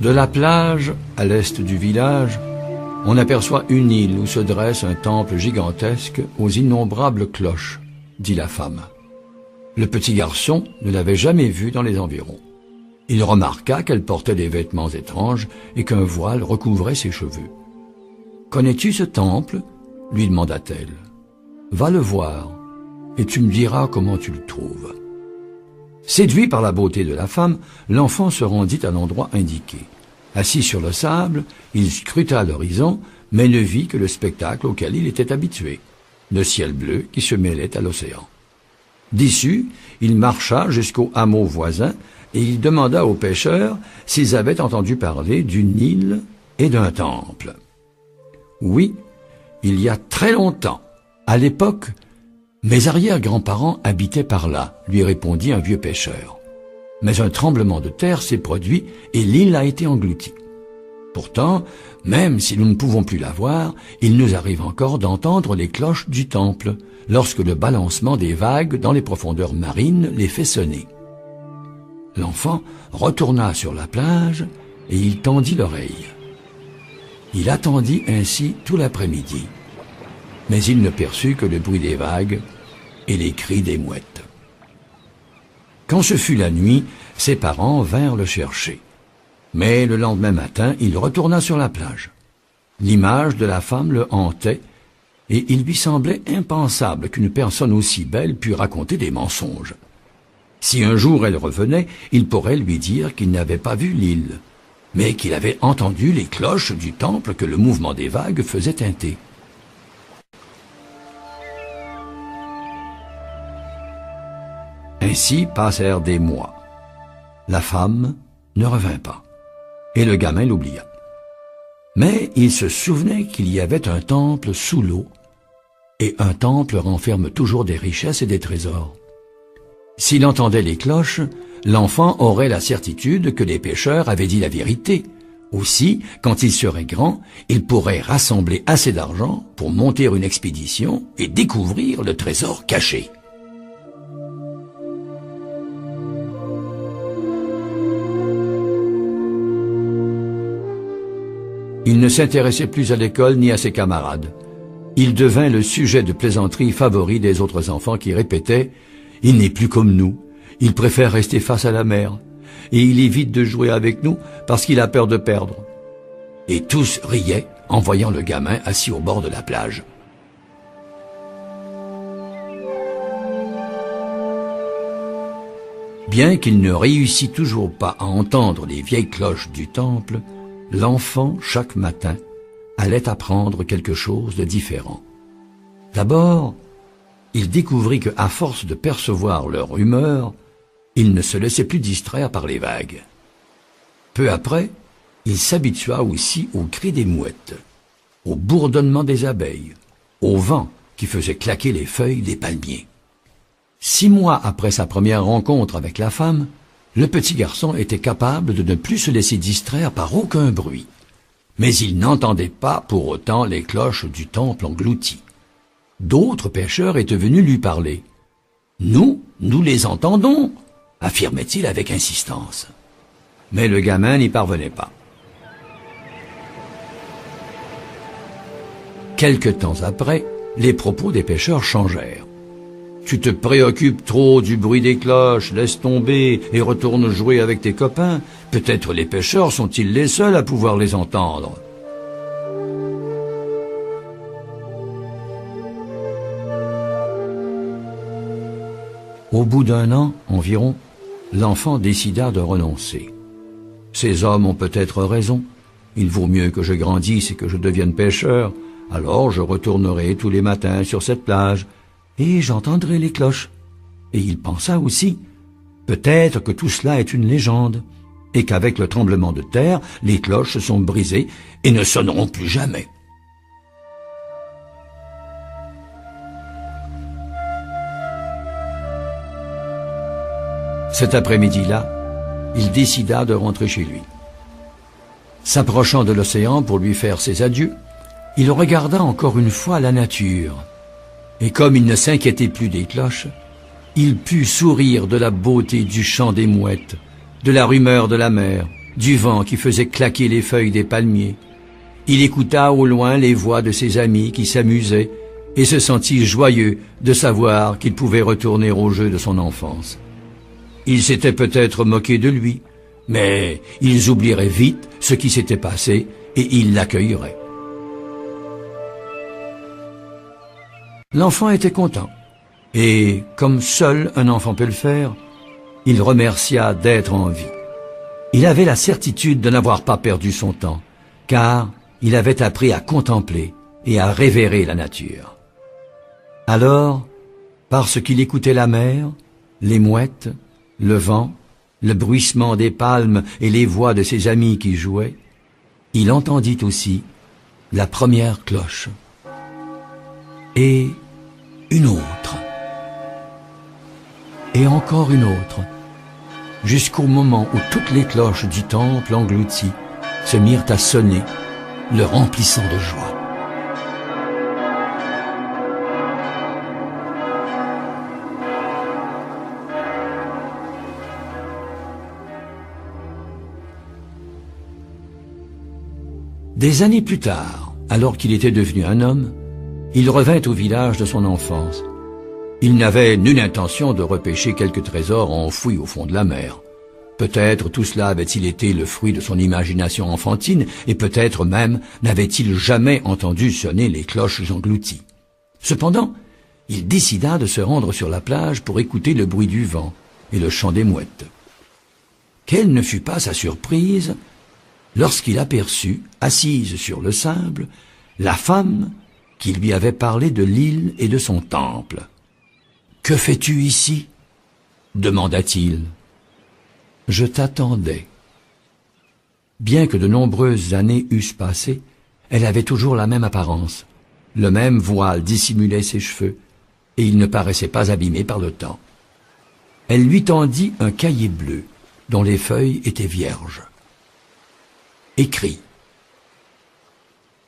De la plage, à l'est du village, on aperçoit une île où se dresse un temple gigantesque aux innombrables cloches, dit la femme. Le petit garçon ne l'avait jamais vue dans les environs. Il remarqua qu'elle portait des vêtements étranges et qu'un voile recouvrait ses cheveux. « Connais-tu ce temple ?» lui demanda-t-elle. « Va le voir, et tu me diras comment tu le trouves. » Séduit par la beauté de la femme, l'enfant se rendit à l'endroit indiqué. Assis sur le sable, il scruta l'horizon, mais ne vit que le spectacle auquel il était habitué, le ciel bleu qui se mêlait à l'océan. Déçu, il marcha jusqu'au hameau voisin et il demanda aux pêcheurs s'ils avaient entendu parler d'une île et d'un temple. « Oui, il y a très longtemps, à l'époque, mes arrière-grands-parents habitaient par là, lui répondit un vieux pêcheur. Mais un tremblement de terre s'est produit et l'île a été engloutie. Pourtant, même si nous ne pouvons plus la voir, il nous arrive encore d'entendre les cloches du temple, lorsque le balancement des vagues dans les profondeurs marines les fait sonner. » L'enfant retourna sur la plage et il tendit l'oreille. Il attendit ainsi tout l'après-midi, mais il ne perçut que le bruit des vagues et les cris des mouettes. Quand ce fut la nuit, ses parents vinrent le chercher. Mais le lendemain matin, il retourna sur la plage. L'image de la femme le hantait, et il lui semblait impensable qu'une personne aussi belle pût raconter des mensonges. Si un jour elle revenait, il pourrait lui dire qu'il n'avait pas vu l'île, mais qu'il avait entendu les cloches du temple que le mouvement des vagues faisait tinter. Ainsi passèrent des mois. La femme ne revint pas, et le gamin l'oublia. Mais il se souvenait qu'il y avait un temple sous l'eau, et un temple renferme toujours des richesses et des trésors. S'il entendait les cloches, l'enfant aurait la certitude que les pêcheurs avaient dit la vérité. Aussi, quand il serait grand, il pourrait rassembler assez d'argent pour monter une expédition et découvrir le trésor caché. Il ne s'intéressait plus à l'école ni à ses camarades. Il devint le sujet de plaisanteries favori des autres enfants qui répétaient « Il n'est plus comme nous, il préfère rester face à la mer, et il évite de jouer avec nous parce qu'il a peur de perdre. » Et tous riaient en voyant le gamin assis au bord de la plage. Bien qu'il ne réussît toujours pas à entendre les vieilles cloches du temple, l'enfant, chaque matin, allait apprendre quelque chose de différent. D'abord, il découvrit qu'à force de percevoir leur humeur, il ne se laissait plus distraire par les vagues. Peu après, il s'habitua aussi au cri des mouettes, au bourdonnement des abeilles, au vent qui faisait claquer les feuilles des palmiers. 6 mois après sa première rencontre avec la femme, le petit garçon était capable de ne plus se laisser distraire par aucun bruit. Mais il n'entendait pas pour autant les cloches du temple englouties. D'autres pêcheurs étaient venus lui parler. « Nous les entendons !» affirmait-il avec insistance. Mais le gamin n'y parvenait pas. Quelque temps après, les propos des pêcheurs changèrent. « Tu te préoccupes trop du bruit des cloches, laisse tomber et retourne jouer avec tes copains. Peut-être les pêcheurs sont-ils les seuls à pouvoir les entendre. » Au bout d'1 an environ, l'enfant décida de renoncer. Ces hommes ont peut-être raison. Il vaut mieux que je grandisse et que je devienne pêcheur. Alors je retournerai tous les matins sur cette plage et j'entendrai les cloches. Et il pensa aussi, peut-être que tout cela est une légende, et qu'avec le tremblement de terre, les cloches se sont brisées et ne sonneront plus jamais. Cet après-midi-là, il décida de rentrer chez lui. S'approchant de l'océan pour lui faire ses adieux, il regarda encore une fois la nature. Et comme il ne s'inquiétait plus des cloches, il put sourire de la beauté du chant des mouettes, de la rumeur de la mer, du vent qui faisait claquer les feuilles des palmiers. Il écouta au loin les voix de ses amis qui s'amusaient et se sentit joyeux de savoir qu'il pouvait retourner au jeu de son enfance. Ils s'étaient peut-être moqués de lui, mais ils oublieraient vite ce qui s'était passé et ils l'accueilleraient. L'enfant était content, et comme seul un enfant peut le faire, il remercia d'être en vie. Il avait la certitude de n'avoir pas perdu son temps, car il avait appris à contempler et à révérer la nature. Alors, parce qu'il écoutait la mer, les mouettes, le vent, le bruissement des palmes et les voix de ses amis qui jouaient, il entendit aussi la première cloche. Et une autre. Et encore une autre, jusqu'au moment où toutes les cloches du temple englouti se mirent à sonner, le remplissant de joie. Des années plus tard, alors qu'il était devenu un homme, il revint au village de son enfance. Il n'avait nulle intention de repêcher quelque trésor enfoui au fond de la mer. Peut-être tout cela avait-il été le fruit de son imagination enfantine, et peut-être même n'avait-il jamais entendu sonner les cloches englouties. Cependant, il décida de se rendre sur la plage pour écouter le bruit du vent et le chant des mouettes. Quelle ne fut pas sa surprise lorsqu'il aperçut, assise sur le sable, la femme qui lui avait parlé de l'île et de son temple. « Que fais-tu ici » demanda-t-il. « Je t'attendais. » Bien que de nombreuses années eussent passé, elle avait toujours la même apparence. Le même voile dissimulait ses cheveux, et il ne paraissait pas abîmé par le temps. Elle lui tendit un cahier bleu, dont les feuilles étaient vierges. Écrit.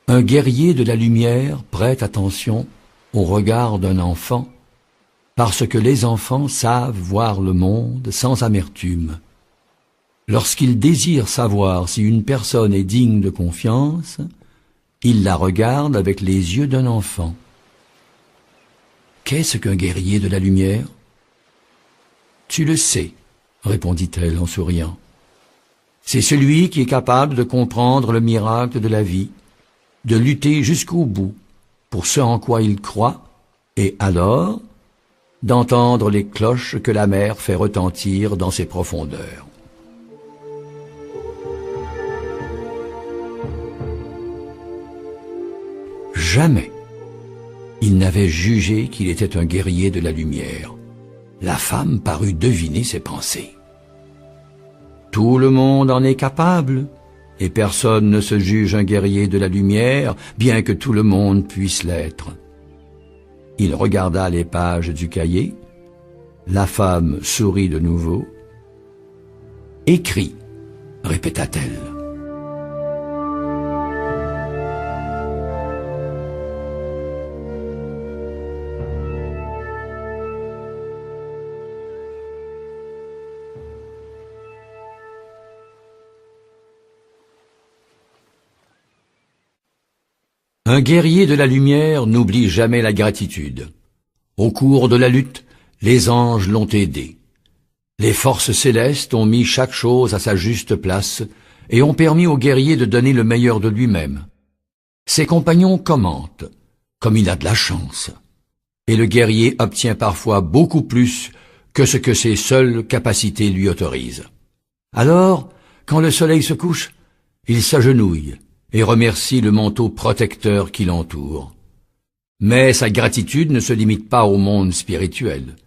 Un guerrier de la lumière prête attention au regard d'un enfant, parce que les enfants savent voir le monde sans amertume. Lorsqu'ils désirent savoir si une personne est digne de confiance, ils la regardent avec les yeux d'un enfant. Qu'est-ce qu'un guerrier de la lumière ? Tu le sais, répondit-elle en souriant. C'est celui qui est capable de comprendre le miracle de la vie, de lutter jusqu'au bout pour ce en quoi il croit, et alors d'entendre les cloches que la mer fait retentir dans ses profondeurs. Jamais il n'avait jugé qu'il était un guerrier de la lumière. La femme parut deviner ses pensées. Tout le monde en est capable, et personne ne se juge un guerrier de la lumière, bien que tout le monde puisse l'être. Il regarda les pages du cahier. La femme sourit de nouveau. « Écris » répéta-t-elle. Un guerrier de la lumière n'oublie jamais la gratitude. Au cours de la lutte, les anges l'ont aidé. Les forces célestes ont mis chaque chose à sa juste place et ont permis au guerrier de donner le meilleur de lui-même. Ses compagnons commentent, comme il a de la chance. Et le guerrier obtient parfois beaucoup plus que ce que ses seules capacités lui autorisent. Alors, quand le soleil se couche, il s'agenouille et remercie le manteau protecteur qui l'entoure. Mais sa gratitude ne se limite pas au monde spirituel.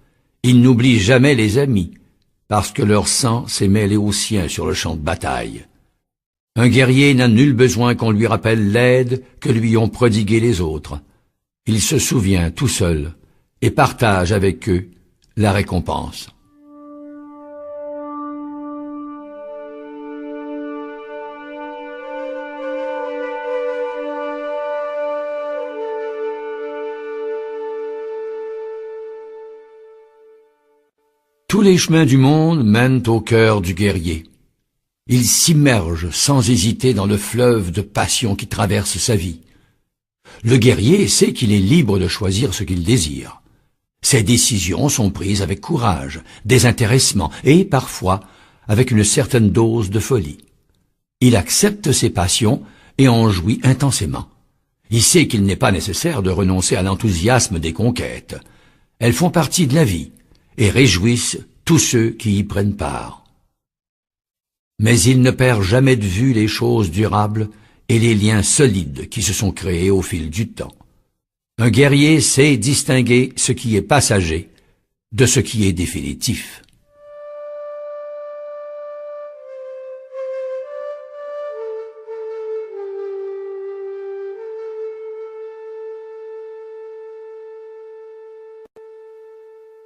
Il n'oublie jamais les amis, parce que leur sang s'est mêlé au sien sur le champ de bataille. Un guerrier n'a nul besoin qu'on lui rappelle l'aide que lui ont prodiguée les autres. Il se souvient tout seul et partage avec eux la récompense. Tous les chemins du monde mènent au cœur du guerrier. Il s'immerge sans hésiter dans le fleuve de passion qui traverse sa vie. Le guerrier sait qu'il est libre de choisir ce qu'il désire. Ses décisions sont prises avec courage, désintéressement et, parfois, avec une certaine dose de folie. Il accepte ses passions et en jouit intensément. Il sait qu'il n'est pas nécessaire de renoncer à l'enthousiasme des conquêtes. Elles font partie de la vie et réjouissent tous ceux qui y prennent part. Mais il ne perd jamais de vue les choses durables et les liens solides qui se sont créés au fil du temps. Un guerrier sait distinguer ce qui est passager de ce qui est définitif.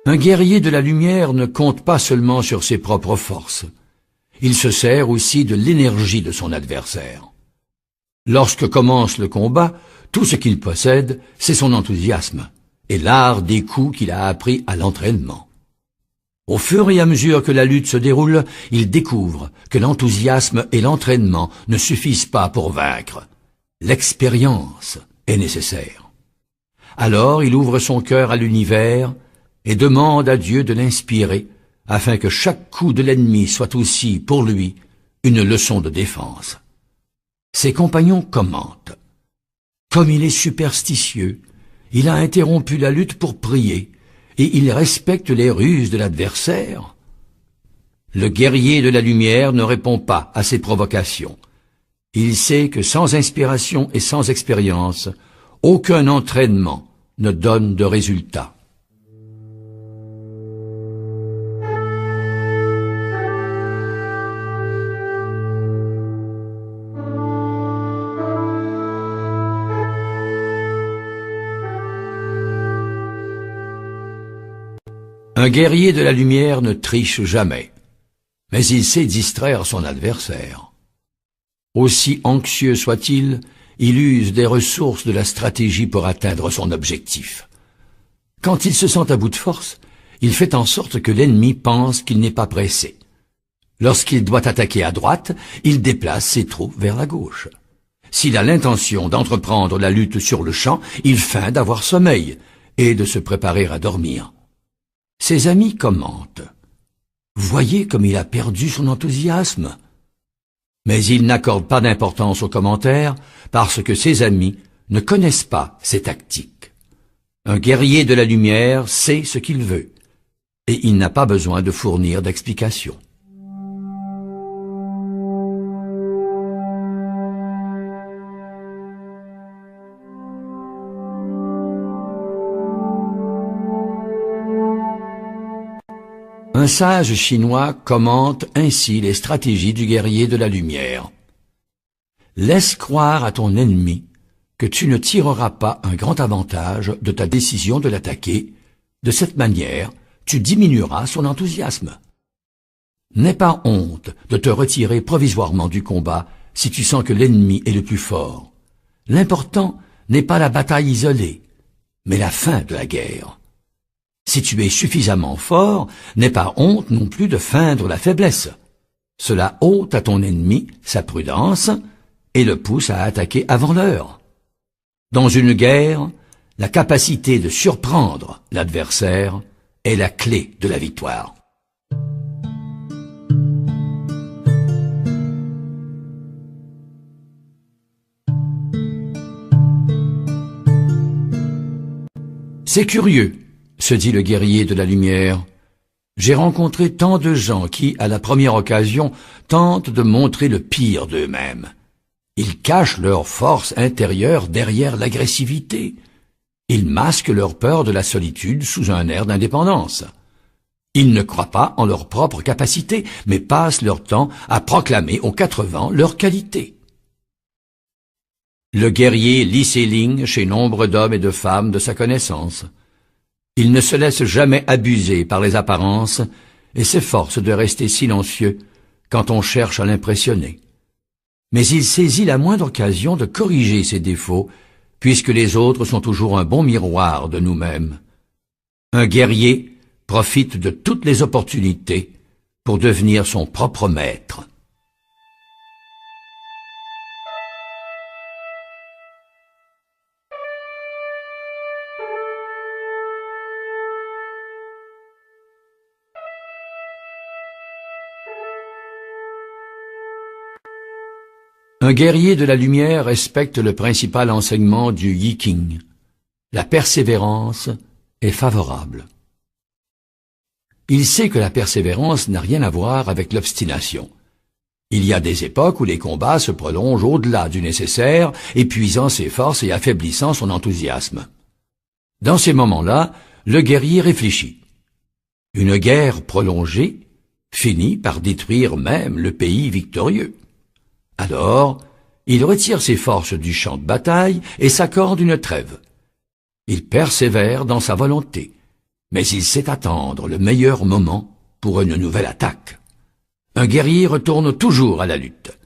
Un guerrier de la lumière ne compte pas seulement sur ses propres forces. Il se sert aussi de l'énergie de son adversaire. Lorsque commence le combat, tout ce qu'il possède, c'est son enthousiasme et l'art des coups qu'il a appris à l'entraînement. Au fur et à mesure que la lutte se déroule, il découvre que l'enthousiasme et l'entraînement ne suffisent pas pour vaincre. L'expérience est nécessaire. Alors il ouvre son cœur à l'univers et demande à Dieu de l'inspirer afin que chaque coup de l'ennemi soit aussi, pour lui, une leçon de défense. Ses compagnons commentent. Comme il est superstitieux, il a interrompu la lutte pour prier, et il respecte les ruses de l'adversaire. Le guerrier de la lumière ne répond pas à ces provocations. Il sait que sans inspiration et sans expérience, aucun entraînement ne donne de résultat. Un guerrier de la lumière ne triche jamais, mais il sait distraire son adversaire. Aussi anxieux soit-il, il use des ressources de la stratégie pour atteindre son objectif. Quand il se sent à bout de force, il fait en sorte que l'ennemi pense qu'il n'est pas pressé. Lorsqu'il doit attaquer à droite, il déplace ses troupes vers la gauche. S'il a l'intention d'entreprendre la lutte sur le champ, il feint d'avoir sommeil et de se préparer à dormir. Ses amis commentent. Voyez comme il a perdu son enthousiasme. Mais il n'accorde pas d'importance aux commentaires parce que ses amis ne connaissent pas ses tactiques. Un guerrier de la lumière sait ce qu'il veut et il n'a pas besoin de fournir d'explications. Un sage chinois commente ainsi les stratégies du guerrier de la lumière. Laisse croire à ton ennemi que tu ne tireras pas un grand avantage de ta décision de l'attaquer. De cette manière, tu diminueras son enthousiasme. N'aie pas honte de te retirer provisoirement du combat si tu sens que l'ennemi est le plus fort. L'important n'est pas la bataille isolée, mais la fin de la guerre. Si tu es suffisamment fort, n'aie pas honte non plus de feindre la faiblesse. Cela ôte à ton ennemi sa prudence et le pousse à attaquer avant l'heure. Dans une guerre, la capacité de surprendre l'adversaire est la clé de la victoire. C'est curieux, se dit le guerrier de la lumière. J'ai rencontré tant de gens qui, à la première occasion, tentent de montrer le pire d'eux-mêmes. Ils cachent leur force intérieure derrière l'agressivité. Ils masquent leur peur de la solitude sous un air d'indépendance. Ils ne croient pas en leur propre capacité, mais passent leur temps à proclamer aux quatre vents leur qualité. Le guerrier lit ces lignes chez nombre d'hommes et de femmes de sa connaissance. Il ne se laisse jamais abuser par les apparences et s'efforce de rester silencieux quand on cherche à l'impressionner. Mais il saisit la moindre occasion de corriger ses défauts, puisque les autres sont toujours un bon miroir de nous-mêmes. Un guerrier profite de toutes les opportunités pour devenir son propre maître. Un guerrier de la lumière respecte le principal enseignement du Yi King. La persévérance est favorable. Il sait que la persévérance n'a rien à voir avec l'obstination. Il y a des époques où les combats se prolongent au-delà du nécessaire, épuisant ses forces et affaiblissant son enthousiasme. Dans ces moments-là, le guerrier réfléchit. Une guerre prolongée finit par détruire même le pays victorieux. Alors, il retire ses forces du champ de bataille et s'accorde une trêve. Il persévère dans sa volonté, mais il sait attendre le meilleur moment pour une nouvelle attaque. Un guerrier retourne toujours à la lutte.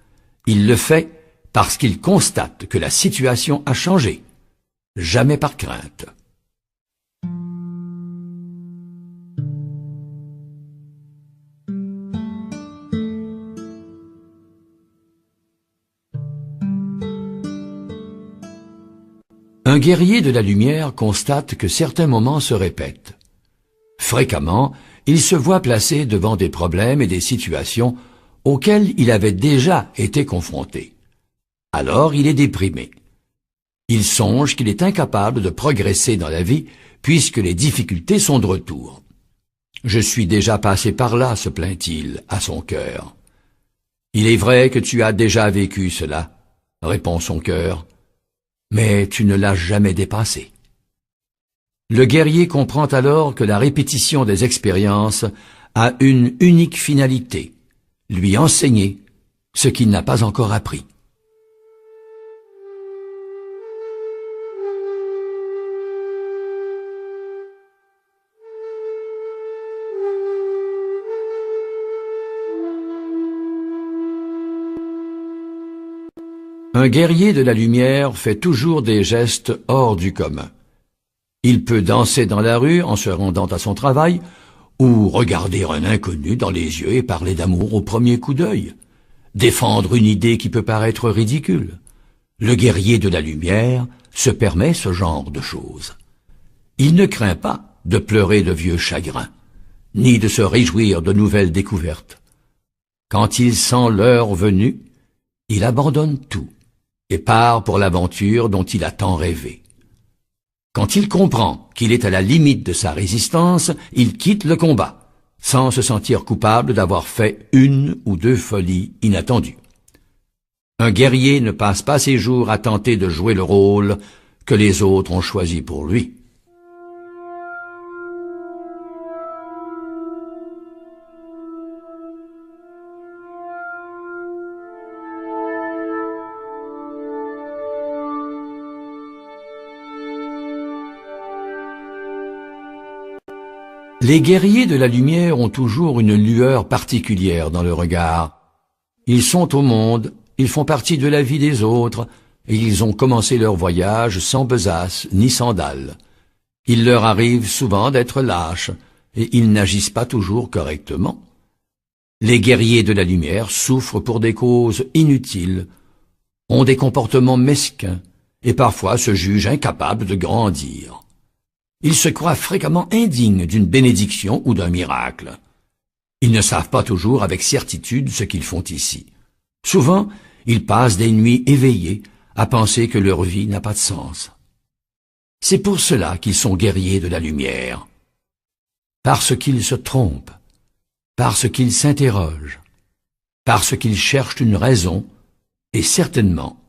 Il le fait parce qu'il constate que la situation a changé, jamais par crainte. Un guerrier de la lumière constate que certains moments se répètent. Fréquemment, il se voit placé devant des problèmes et des situations auxquelles il avait déjà été confronté. Alors il est déprimé. Il songe qu'il est incapable de progresser dans la vie puisque les difficultés sont de retour. « Je suis déjà passé par là », se plaint-il à son cœur. « Il est vrai que tu as déjà vécu cela », répond son cœur, « mais tu ne l'as jamais dépassé. » Le guerrier comprend alors que la répétition des expériences a une unique finalité, lui enseigner ce qu'il n'a pas encore appris. Un guerrier de la lumière fait toujours des gestes hors du commun. Il peut danser dans la rue en se rendant à son travail, ou regarder un inconnu dans les yeux et parler d'amour au premier coup d'œil, défendre une idée qui peut paraître ridicule. Le guerrier de la lumière se permet ce genre de choses. Il ne craint pas de pleurer de vieux chagrins, ni de se réjouir de nouvelles découvertes. Quand il sent l'heure venue, il abandonne tout et part pour l'aventure dont il a tant rêvé. Quand il comprend qu'il est à la limite de sa résistance, il quitte le combat, sans se sentir coupable d'avoir fait une ou deux folies inattendues. Un guerrier ne passe pas ses jours à tenter de jouer le rôle que les autres ont choisi pour lui. Les guerriers de la lumière ont toujours une lueur particulière dans le regard. Ils sont au monde, ils font partie de la vie des autres, et ils ont commencé leur voyage sans besace ni sandales. Il leur arrive souvent d'être lâches, et ils n'agissent pas toujours correctement. Les guerriers de la lumière souffrent pour des causes inutiles, ont des comportements mesquins, et parfois se jugent incapables de grandir. Ils se croient fréquemment indignes d'une bénédiction ou d'un miracle. Ils ne savent pas toujours avec certitude ce qu'ils font ici. Souvent, ils passent des nuits éveillés à penser que leur vie n'a pas de sens. C'est pour cela qu'ils sont guerriers de la lumière. Parce qu'ils se trompent, parce qu'ils s'interrogent, parce qu'ils cherchent une raison, et certainement,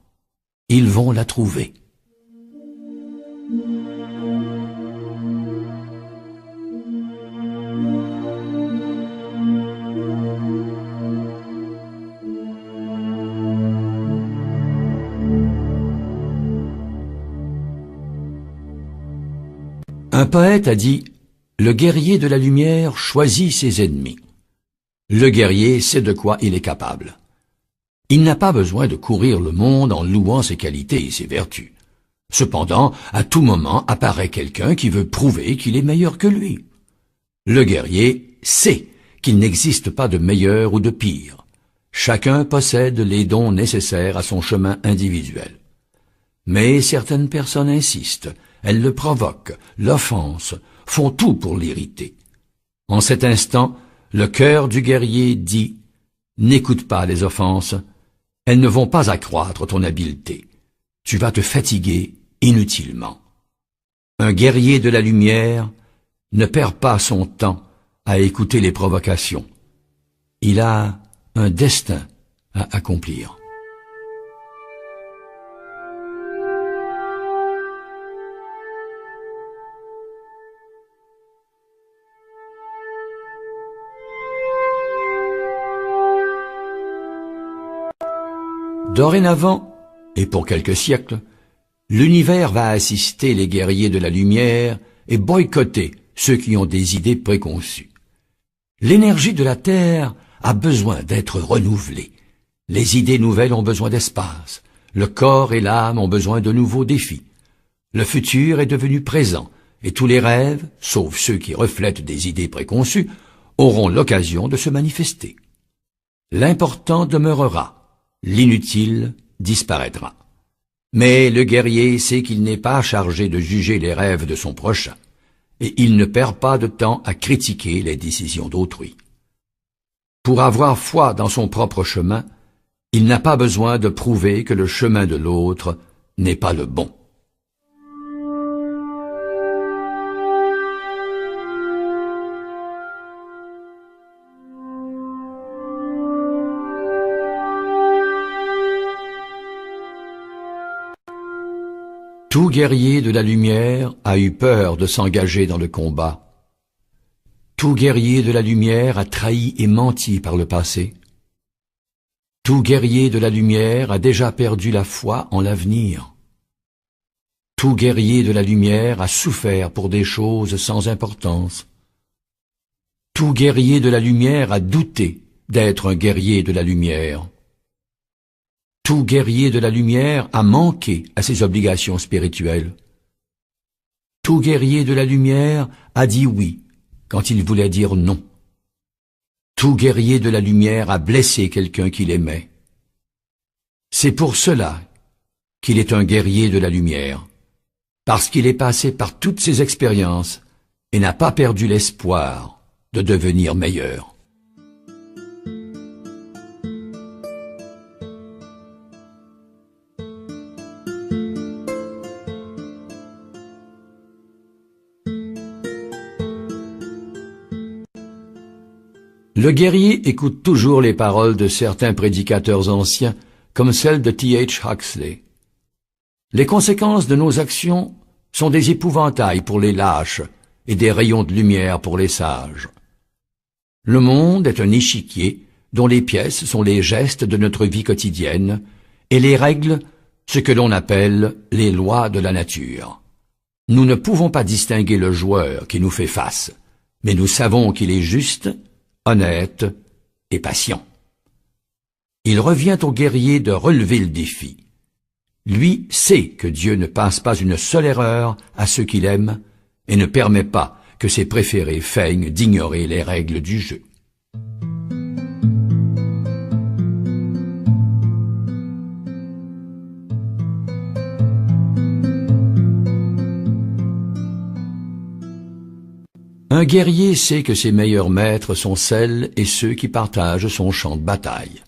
ils vont la trouver. Un poète a dit « Le guerrier de la lumière choisit ses ennemis ». Le guerrier sait de quoi il est capable. Il n'a pas besoin de courir le monde en louant ses qualités et ses vertus. Cependant, à tout moment apparaît quelqu'un qui veut prouver qu'il est meilleur que lui. Le guerrier sait qu'il n'existe pas de meilleur ou de pire. Chacun possède les dons nécessaires à son chemin individuel. Mais certaines personnes insistent, elles le provoquent, l'offensent, font tout pour l'irriter. En cet instant, le cœur du guerrier dit « N'écoute pas les offenses, elles ne vont pas accroître ton habileté. Tu vas te fatiguer inutilement. Un guerrier de la lumière ne perd pas son temps à écouter les provocations. Il a un destin à accomplir. Dorénavant, et pour quelques siècles, l'univers va assister les guerriers de la lumière et boycotter ceux qui ont des idées préconçues. L'énergie de la Terre a besoin d'être renouvelée. Les idées nouvelles ont besoin d'espace. Le corps et l'âme ont besoin de nouveaux défis. Le futur est devenu présent, et tous les rêves, sauf ceux qui reflètent des idées préconçues, auront l'occasion de se manifester. L'important demeurera. L'inutile disparaîtra. Mais le guerrier sait qu'il n'est pas chargé de juger les rêves de son prochain, et il ne perd pas de temps à critiquer les décisions d'autrui. Pour avoir foi dans son propre chemin, il n'a pas besoin de prouver que le chemin de l'autre n'est pas le bon. Tout guerrier de la lumière a eu peur de s'engager dans le combat. Tout guerrier de la lumière a trahi et menti par le passé. Tout guerrier de la lumière a déjà perdu la foi en l'avenir. Tout guerrier de la lumière a souffert pour des choses sans importance. Tout guerrier de la lumière a douté d'être un guerrier de la lumière. Tout guerrier de la lumière a manqué à ses obligations spirituelles. Tout guerrier de la lumière a dit oui quand il voulait dire non. Tout guerrier de la lumière a blessé quelqu'un qu'il aimait. C'est pour cela qu'il est un guerrier de la lumière, parce qu'il est passé par toutes ces expériences et n'a pas perdu l'espoir de devenir meilleur. Le guerrier écoute toujours les paroles de certains prédicateurs anciens, comme celle de T.H. Huxley. Les conséquences de nos actions sont des épouvantails pour les lâches et des rayons de lumière pour les sages. Le monde est un échiquier dont les pièces sont les gestes de notre vie quotidienne et les règles, ce que l'on appelle les lois de la nature. Nous ne pouvons pas distinguer le joueur qui nous fait face, mais nous savons qu'il est juste, honnête et patient. Il revient au guerrier de relever le défi. Lui sait que Dieu ne passe pas une seule erreur à ceux qu'il aime et ne permet pas que ses préférés feignent d'ignorer les règles du jeu. Un guerrier sait que ses meilleurs maîtres sont celles et ceux qui partagent son champ de bataille.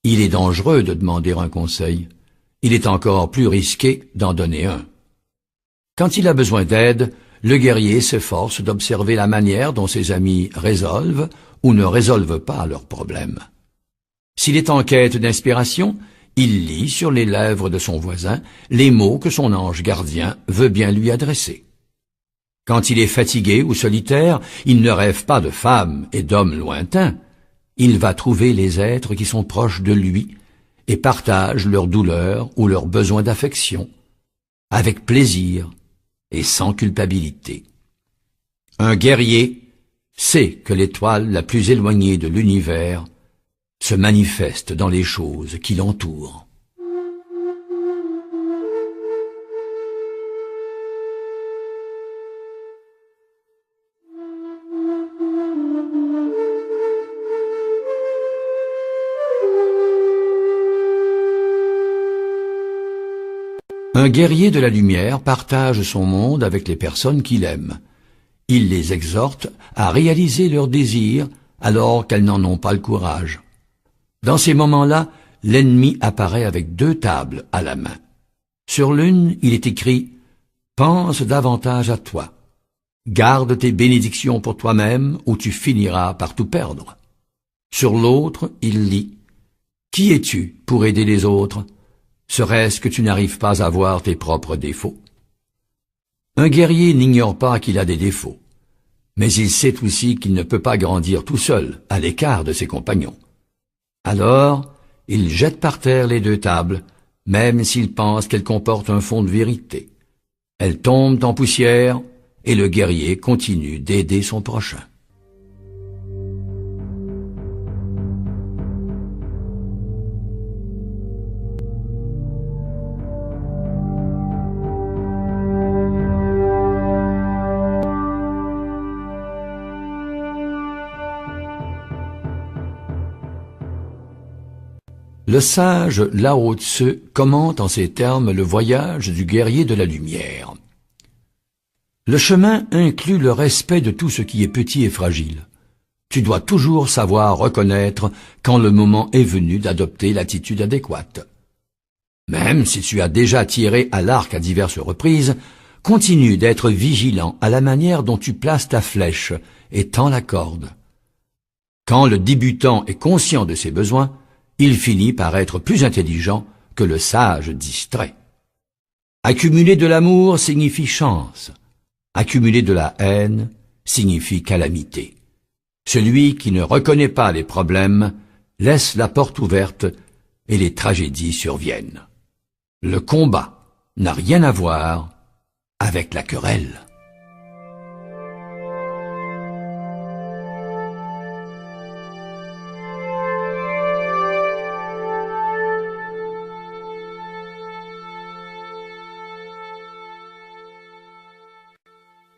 Il est dangereux de demander un conseil. Il est encore plus risqué d'en donner un. Quand il a besoin d'aide, le guerrier s'efforce d'observer la manière dont ses amis résolvent ou ne résolvent pas leurs problèmes. S'il est en quête d'inspiration, il lit sur les lèvres de son voisin les mots que son ange gardien veut bien lui adresser. Quand il est fatigué ou solitaire, il ne rêve pas de femmes et d'hommes lointains. Il va trouver les êtres qui sont proches de lui et partagent leurs douleurs ou leurs besoins d'affection, avec plaisir et sans culpabilité. Un guerrier sait que l'étoile la plus éloignée de l'univers se manifeste dans les choses qui l'entourent. Un guerrier de la lumière partage son monde avec les personnes qu'il aime. Il les exhorte à réaliser leurs désirs alors qu'elles n'en ont pas le courage. Dans ces moments-là, l'ennemi apparaît avec 2 tables à la main. Sur l'une, il est écrit « Pense davantage à toi. Garde tes bénédictions pour toi-même ou tu finiras par tout perdre. » Sur l'autre, il lit « Qui es-tu pour aider les autres? Serait-ce que tu n'arrives pas à voir tes propres défauts? » Un guerrier n'ignore pas qu'il a des défauts, mais il sait aussi qu'il ne peut pas grandir tout seul, à l'écart de ses compagnons. Alors, il jette par terre les 2 tables, même s'il pense qu'elles comportent un fond de vérité. Elles tombent en poussière, et le guerrier continue d'aider son prochain. Le sage Lao Tse commente en ces termes le voyage du guerrier de la lumière. Le chemin inclut le respect de tout ce qui est petit et fragile. Tu dois toujours savoir reconnaître quand le moment est venu d'adopter l'attitude adéquate. Même si tu as déjà tiré à l'arc à diverses reprises, continue d'être vigilant à la manière dont tu places ta flèche et tends la corde. Quand le débutant est conscient de ses besoins, il finit par être plus intelligent que le sage distrait. Accumuler de l'amour signifie chance. Accumuler de la haine signifie calamité. Celui qui ne reconnaît pas les problèmes laisse la porte ouverte et les tragédies surviennent. Le combat n'a rien à voir avec la querelle.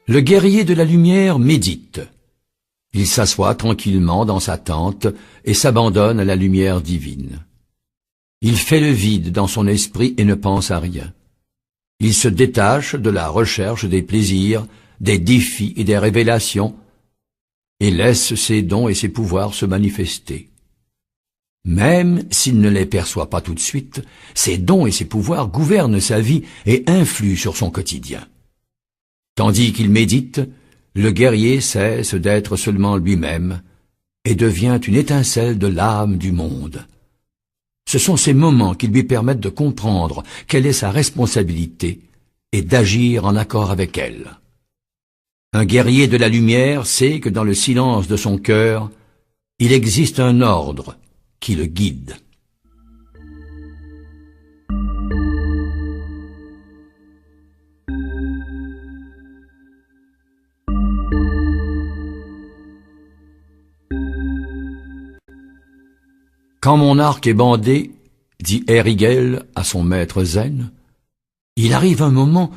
Le guerrier de la lumière médite. Il s'assoit tranquillement dans sa tente et s'abandonne à la lumière divine. Il fait le vide dans son esprit et ne pense à rien. Il se détache de la recherche des plaisirs, des défis et des révélations et laisse ses dons et ses pouvoirs se manifester. Même s'il ne les perçoit pas tout de suite, ses dons et ses pouvoirs gouvernent sa vie et influent sur son quotidien. Tandis qu'il médite, le guerrier cesse d'être seulement lui-même et devient une étincelle de l'âme du monde. Ce sont ces moments qui lui permettent de comprendre quelle est sa responsabilité et d'agir en accord avec elle. Un guerrier de la lumière sait que dans le silence de son cœur, il existe un ordre qui le guide. Quand mon arc est bandé, dit Erigel à son maître zen, il arrive un moment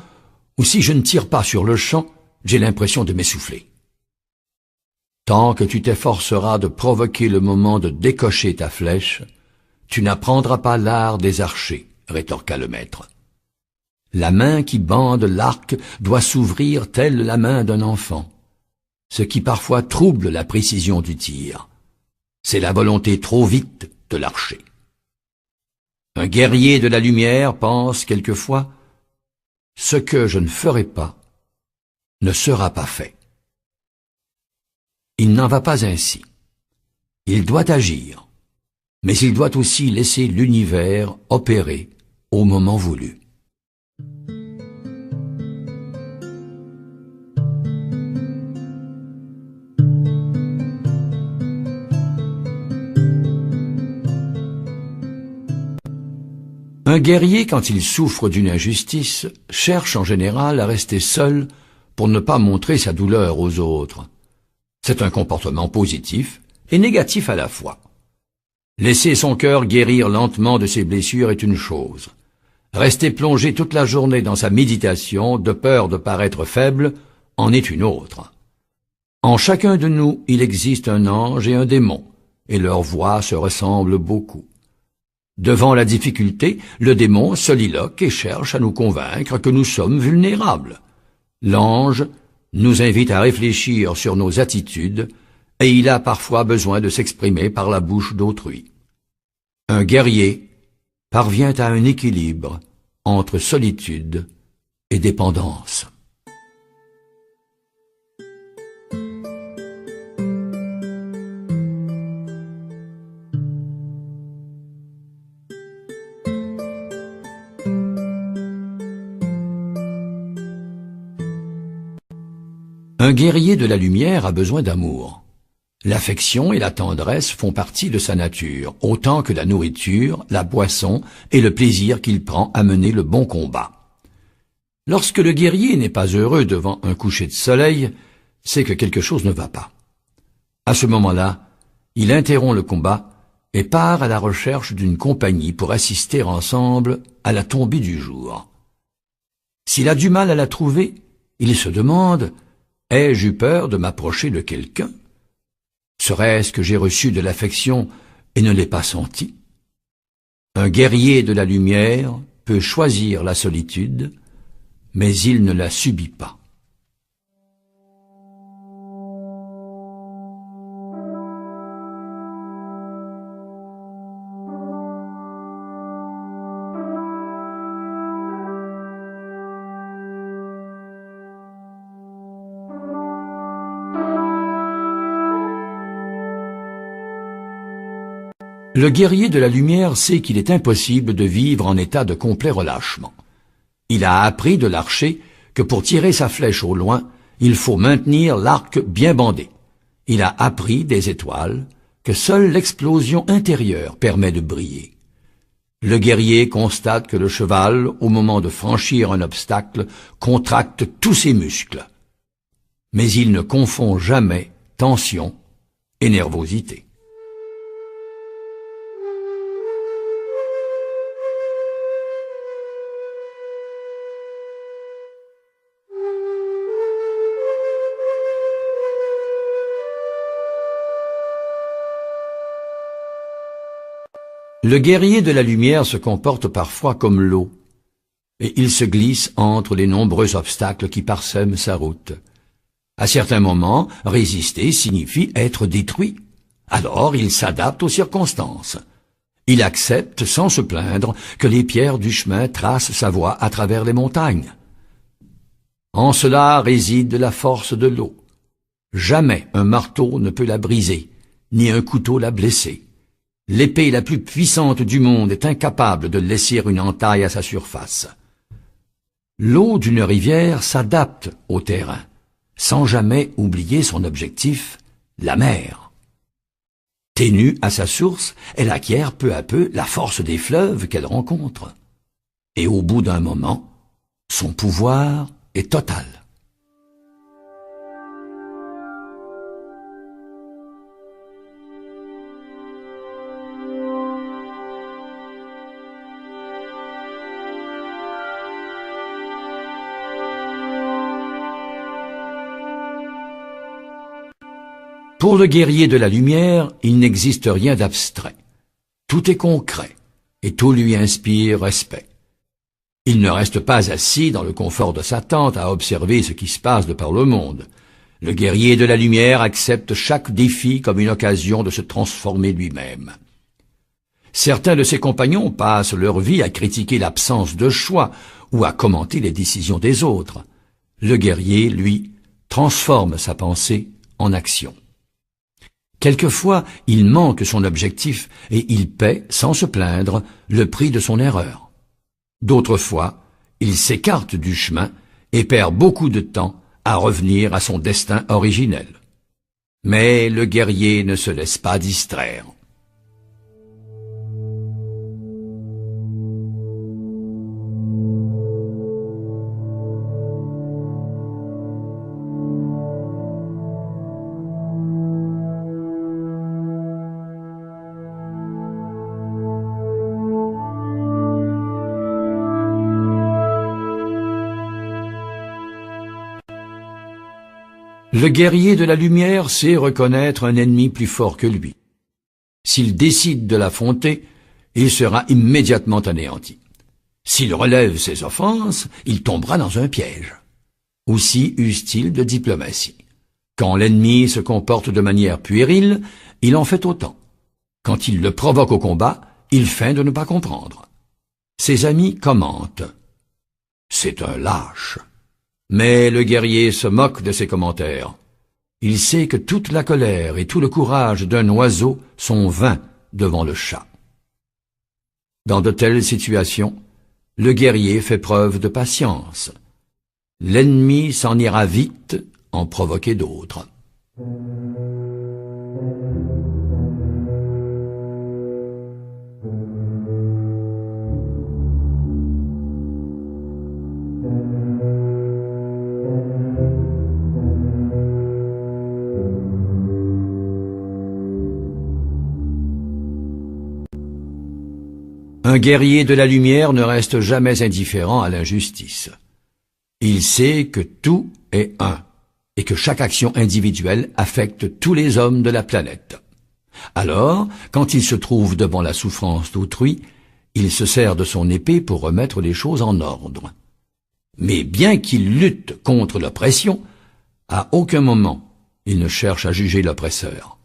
où si je ne tire pas sur le champ, j'ai l'impression de m'essouffler. Tant que tu t'efforceras de provoquer le moment de décocher ta flèche, tu n'apprendras pas l'art des archers, rétorqua le maître. La main qui bande l'arc doit s'ouvrir telle la main d'un enfant, ce qui parfois trouble la précision du tir. C'est la volonté trop vite de l'archer. Un guerrier de la lumière pense quelquefois « Ce que je ne ferai pas ne sera pas fait ». Il n'en va pas ainsi. Il doit agir, mais il doit aussi laisser l'univers opérer au moment voulu. Un guerrier, quand il souffre d'une injustice, cherche en général à rester seul pour ne pas montrer sa douleur aux autres. C'est un comportement positif et négatif à la fois. Laisser son cœur guérir lentement de ses blessures est une chose. Rester plongé toute la journée dans sa méditation, de peur de paraître faible, en est une autre. En chacun de nous, il existe un ange et un démon, et leurs voix se ressemblent beaucoup. Devant la difficulté, le démon soliloque et cherche à nous convaincre que nous sommes vulnérables. L'ange nous invite à réfléchir sur nos attitudes et il a parfois besoin de s'exprimer par la bouche d'autrui. Un guerrier parvient à un équilibre entre solitude et dépendance. Un guerrier de la lumière a besoin d'amour. L'affection et la tendresse font partie de sa nature, autant que la nourriture, la boisson et le plaisir qu'il prend à mener le bon combat. Lorsque le guerrier n'est pas heureux devant un coucher de soleil, c'est que quelque chose ne va pas. À ce moment-là, il interrompt le combat et part à la recherche d'une compagnie pour assister ensemble à la tombée du jour. S'il a du mal à la trouver, il se demande « Ai-je eu peur de m'approcher de quelqu'un ? Serait-ce que j'ai reçu de l'affection et ne l'ai pas senti ?» Un guerrier de la lumière peut choisir la solitude, mais il ne la subit pas. Le guerrier de la lumière sait qu'il est impossible de vivre en état de complet relâchement. Il a appris de l'archer que pour tirer sa flèche au loin, il faut maintenir l'arc bien bandé. Il a appris des étoiles que seule l'explosion intérieure permet de briller. Le guerrier constate que le cheval, au moment de franchir un obstacle, contracte tous ses muscles. Mais il ne confond jamais tension et nervosité. Le guerrier de la lumière se comporte parfois comme l'eau, et il se glisse entre les nombreux obstacles qui parsèment sa route. À certains moments, résister signifie être détruit. Alors il s'adapte aux circonstances. Il accepte sans se plaindre que les pierres du chemin tracent sa voie à travers les montagnes. En cela réside la force de l'eau. Jamais un marteau ne peut la briser, ni un couteau la blesser. L'épée la plus puissante du monde est incapable de laisser une entaille à sa surface. L'eau d'une rivière s'adapte au terrain, sans jamais oublier son objectif, la mer. Ténue à sa source, elle acquiert peu à peu la force des fleuves qu'elle rencontre. Et au bout d'un moment, son pouvoir est total. Pour le guerrier de la lumière, il n'existe rien d'abstrait. Tout est concret, et tout lui inspire respect. Il ne reste pas assis dans le confort de sa tente à observer ce qui se passe de par le monde. Le guerrier de la lumière accepte chaque défi comme une occasion de se transformer lui-même. Certains de ses compagnons passent leur vie à critiquer l'absence de choix ou à commenter les décisions des autres. Le guerrier, lui, transforme sa pensée en action. Quelquefois, il manque son objectif et il paie, sans se plaindre, le prix de son erreur. D'autres fois, il s'écarte du chemin et perd beaucoup de temps à revenir à son destin originel. Mais le guerrier ne se laisse pas distraire. Le guerrier de la lumière sait reconnaître un ennemi plus fort que lui. S'il décide de l'affronter, il sera immédiatement anéanti. S'il relève ses offenses, il tombera dans un piège. Aussi use-t-il de diplomatie. Quand l'ennemi se comporte de manière puérile, il en fait autant. Quand il le provoque au combat, il feint de ne pas comprendre. Ses amis commentent. C'est un lâche. Mais le guerrier se moque de ces commentaires. Il sait que toute la colère et tout le courage d'un oiseau sont vains devant le chat. Dans de telles situations, le guerrier fait preuve de patience. L'ennemi s'en ira vite en provoquer d'autres. Un guerrier de la lumière ne reste jamais indifférent à l'injustice. Il sait que tout est un, et que chaque action individuelle affecte tous les hommes de la planète. Alors, quand il se trouve devant la souffrance d'autrui, il se sert de son épée pour remettre les choses en ordre. Mais bien qu'il lutte contre l'oppression, à aucun moment il ne cherche à juger l'oppresseur.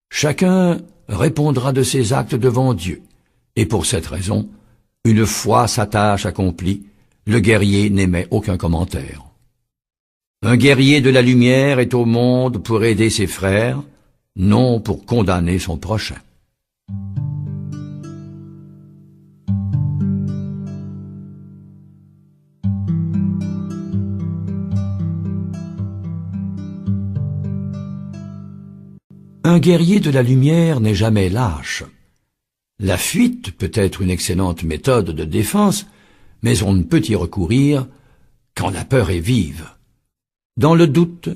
Chacun répondra de ses actes devant Dieu. Et pour cette raison, une fois sa tâche accomplie, le guerrier n'émet aucun commentaire. Un guerrier de la lumière est au monde pour aider ses frères, non pour condamner son prochain. Un guerrier de la lumière n'est jamais lâche. La fuite peut être une excellente méthode de défense, mais on ne peut y recourir quand la peur est vive. Dans le doute,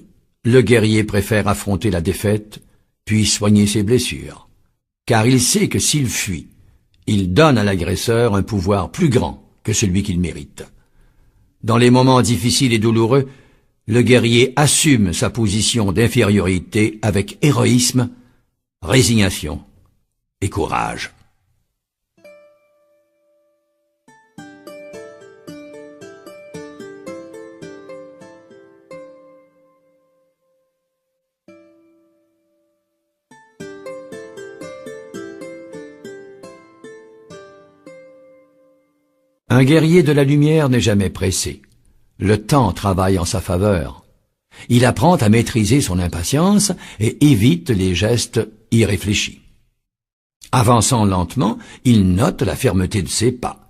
le guerrier préfère affronter la défaite, puis soigner ses blessures, car il sait que s'il fuit, il donne à l'agresseur un pouvoir plus grand que celui qu'il mérite. Dans les moments difficiles et douloureux, le guerrier assume sa position d'infériorité avec héroïsme, résignation et courage. Un guerrier de la lumière n'est jamais pressé. Le temps travaille en sa faveur. Il apprend à maîtriser son impatience et évite les gestes irréfléchis. Avançant lentement, il note la fermeté de ses pas.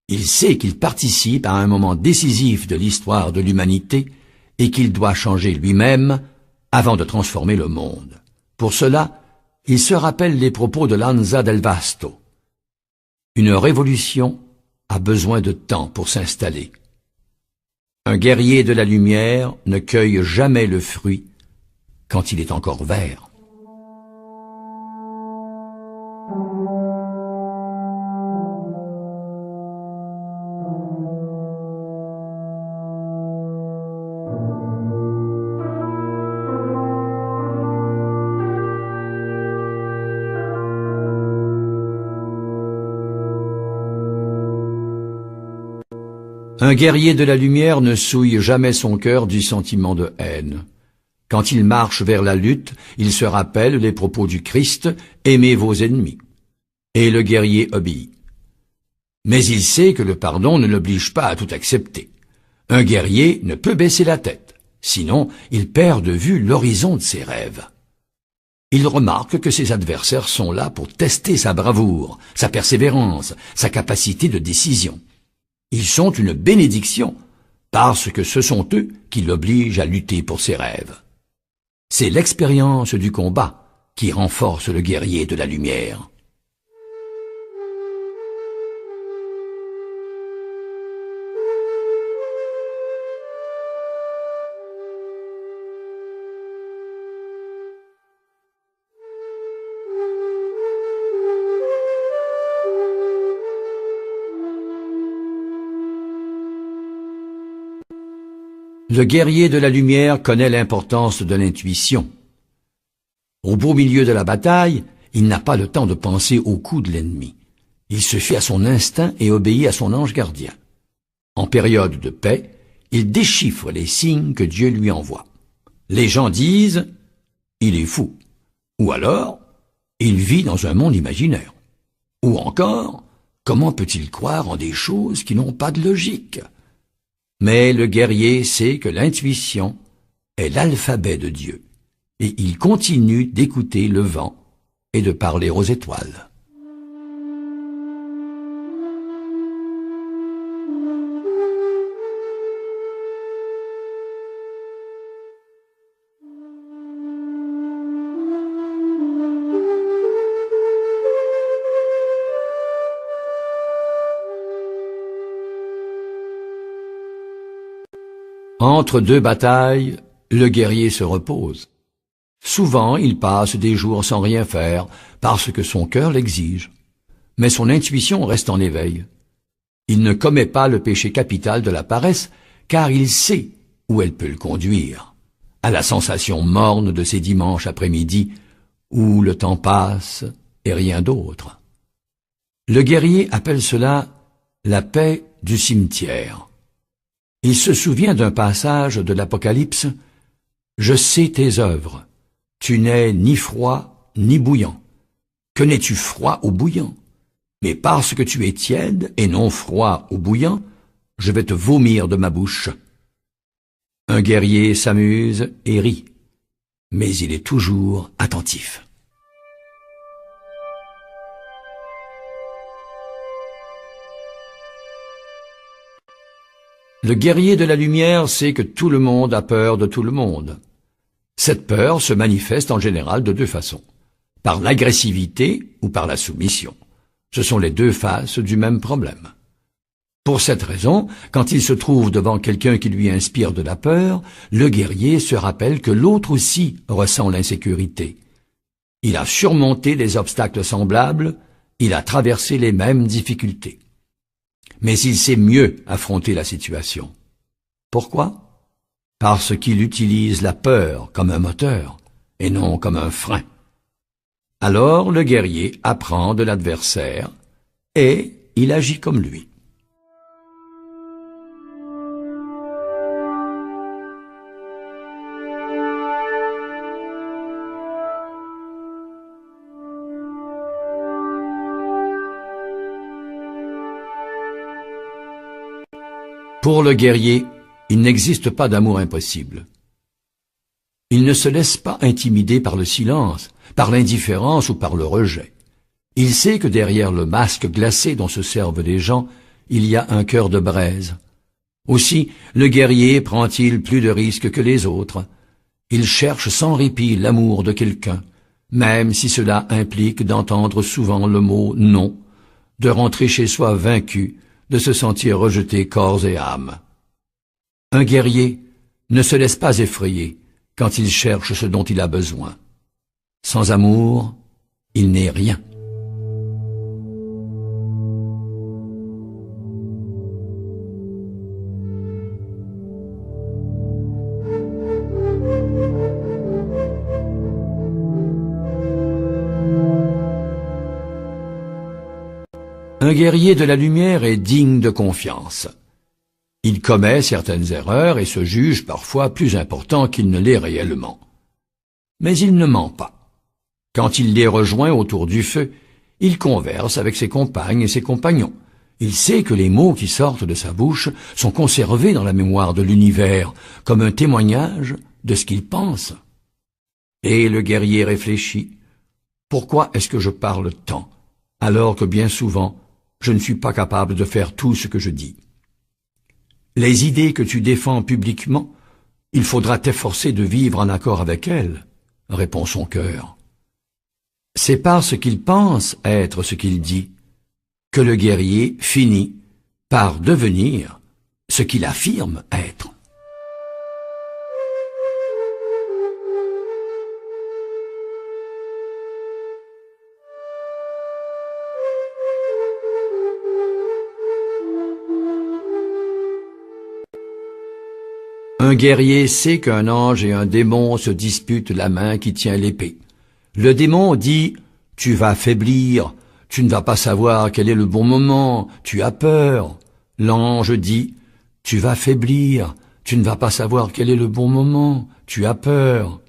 Il sait qu'il participe à un moment décisif de l'histoire de l'humanité et qu'il doit changer lui-même avant de transformer le monde. Pour cela, il se rappelle les propos de Lanza del Vasto. Une révolution a besoin de temps pour s'installer. Un guerrier de la lumière ne cueille jamais le fruit quand il est encore vert. Un guerrier de la lumière ne souille jamais son cœur du sentiment de haine. Quand il marche vers la lutte, il se rappelle les propos du Christ « Aimez vos ennemis ». Et le guerrier obéit. Mais il sait que le pardon ne l'oblige pas à tout accepter. Un guerrier ne peut baisser la tête, sinon il perd de vue l'horizon de ses rêves. Il remarque que ses adversaires sont là pour tester sa bravoure, sa persévérance, sa capacité de décision. Ils sont une bénédiction, parce que ce sont eux qui l'obligent à lutter pour ses rêves. C'est l'expérience du combat qui renforce le guerrier de la lumière. Le guerrier de la lumière connaît l'importance de l'intuition. Au beau milieu de la bataille, il n'a pas le temps de penser au coup de l'ennemi. Il se fie à son instinct et obéit à son ange gardien. En période de paix, il déchiffre les signes que Dieu lui envoie. Les gens disent « il est fou » ou alors « il vit dans un monde imaginaire » Ou encore, comment peut-il croire en des choses qui n'ont pas de logique? Mais le guerrier sait que l'intuition est l'alphabet de Dieu, et il continue d'écouter le vent et de parler aux étoiles. Entre deux batailles, le guerrier se repose. Souvent, il passe des jours sans rien faire parce que son cœur l'exige. Mais son intuition reste en éveil. Il ne commet pas le péché capital de la paresse car il sait où elle peut le conduire, à la sensation morne de ces dimanches après-midi où le temps passe et rien d'autre. Le guerrier appelle cela la paix du cimetière. Il se souvient d'un passage de l'Apocalypse « Je sais tes œuvres, tu n'es ni froid ni bouillant. Que n'es-tu froid ou bouillant? Mais parce que tu es tiède et non froid ou bouillant, je vais te vomir de ma bouche. » Un guerrier s'amuse et rit, mais il est toujours attentif. Le guerrier de la lumière sait que tout le monde a peur de tout le monde. Cette peur se manifeste en général de deux façons, par l'agressivité ou par la soumission. Ce sont les deux faces du même problème. Pour cette raison, quand il se trouve devant quelqu'un qui lui inspire de la peur, le guerrier se rappelle que l'autre aussi ressent l'insécurité. Il a surmonté des obstacles semblables, il a traversé les mêmes difficultés. Mais il sait mieux affronter la situation. Pourquoi? Parce qu'il utilise la peur comme un moteur et non comme un frein. Alors le guerrier apprend de l'adversaire et il agit comme lui. Pour le guerrier, il n'existe pas d'amour impossible. Il ne se laisse pas intimider par le silence, par l'indifférence ou par le rejet. Il sait que derrière le masque glacé dont se servent les gens, il y a un cœur de braise. Aussi, le guerrier prend-il plus de risques que les autres. Il cherche sans répit l'amour de quelqu'un, même si cela implique d'entendre souvent le mot « non », de rentrer chez soi vaincu, de se sentir rejeté corps et âme. Un guerrier ne se laisse pas effrayer quand il cherche ce dont il a besoin. Sans amour, il n'est rien. Un guerrier de la lumière est digne de confiance. Il commet certaines erreurs et se juge parfois plus important qu'il ne l'est réellement. Mais il ne ment pas. Quand il les rejoint autour du feu, il converse avec ses compagnes et ses compagnons. Il sait que les mots qui sortent de sa bouche sont conservés dans la mémoire de l'univers, comme un témoignage de ce qu'il pense. Et le guerrier réfléchit. Pourquoi est-ce que je parle tant, alors que bien souvent, je ne suis pas capable de faire tout ce que je dis? Les idées que tu défends publiquement, il faudra t'efforcer de vivre en accord avec elles, répond son cœur. C'est parce qu'il pense être ce qu'il dit que le guerrier finit par devenir ce qu'il affirme être. Un guerrier sait qu'un ange et un démon se disputent la main qui tient l'épée. Le démon dit « Tu vas faiblir, tu ne vas pas savoir quel est le bon moment, tu as peur. » L'ange dit « Tu vas faiblir, tu ne vas pas savoir quel est le bon moment, tu as peur. »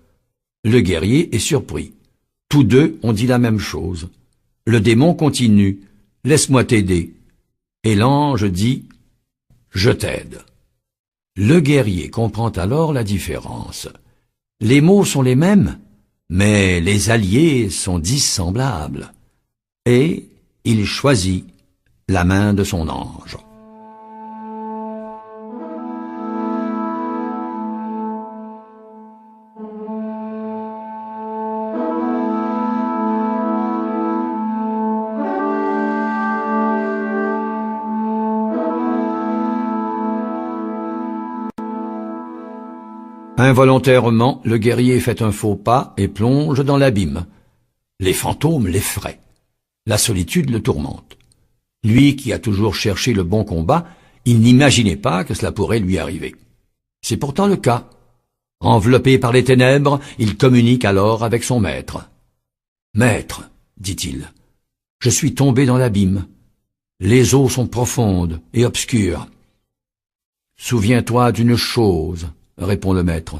Le guerrier est surpris. Tous deux ont dit la même chose. Le démon continue, « Laisse-moi t'aider ». Et l'ange dit, « Je t'aide ». Le guerrier comprend alors la différence. Les mots sont les mêmes, mais les alliés sont dissemblables. Et il choisit la main de son ange. Involontairement, le guerrier fait un faux pas et plonge dans l'abîme. Les fantômes l'effraient. La solitude le tourmente. Lui qui a toujours cherché le bon combat, il n'imaginait pas que cela pourrait lui arriver. C'est pourtant le cas. Enveloppé par les ténèbres, il communique alors avec son maître. « Maître, dit-il, je suis tombé dans l'abîme. Les eaux sont profondes et obscures. Souviens-toi d'une chose, répond le maître.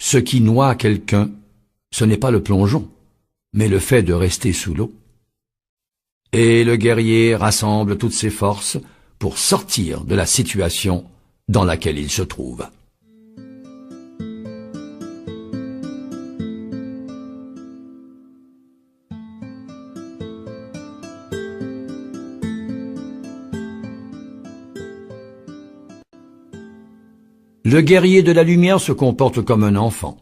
Ce qui noie quelqu'un, ce n'est pas le plongeon, mais le fait de rester sous l'eau. Et le guerrier rassemble toutes ses forces pour sortir de la situation dans laquelle il se trouve. Le guerrier de la lumière se comporte comme un enfant.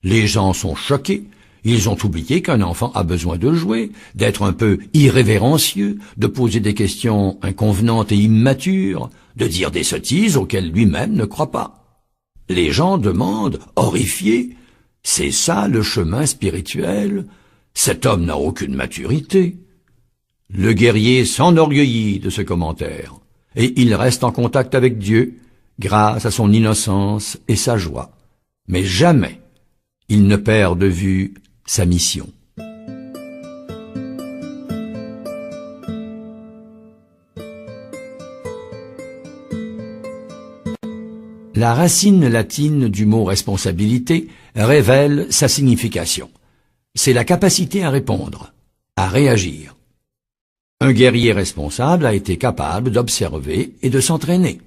Les gens sont choqués. Ils ont oublié qu'un enfant a besoin de jouer, d'être un peu irrévérencieux, de poser des questions inconvenantes et immatures, de dire des sottises auxquelles lui-même ne croit pas. Les gens demandent, horrifiés, « C'est ça le chemin spirituel? Cet homme n'a aucune maturité. » Le guerrier s'enorgueillit de ce commentaire, et il reste en contact avec Dieu, grâce à son innocence et sa joie. Mais jamais il ne perd de vue sa mission. La racine latine du mot responsabilité révèle sa signification. C'est la capacité à répondre, à réagir. Un guerrier responsable a été capable d'observer et de s'entraîner.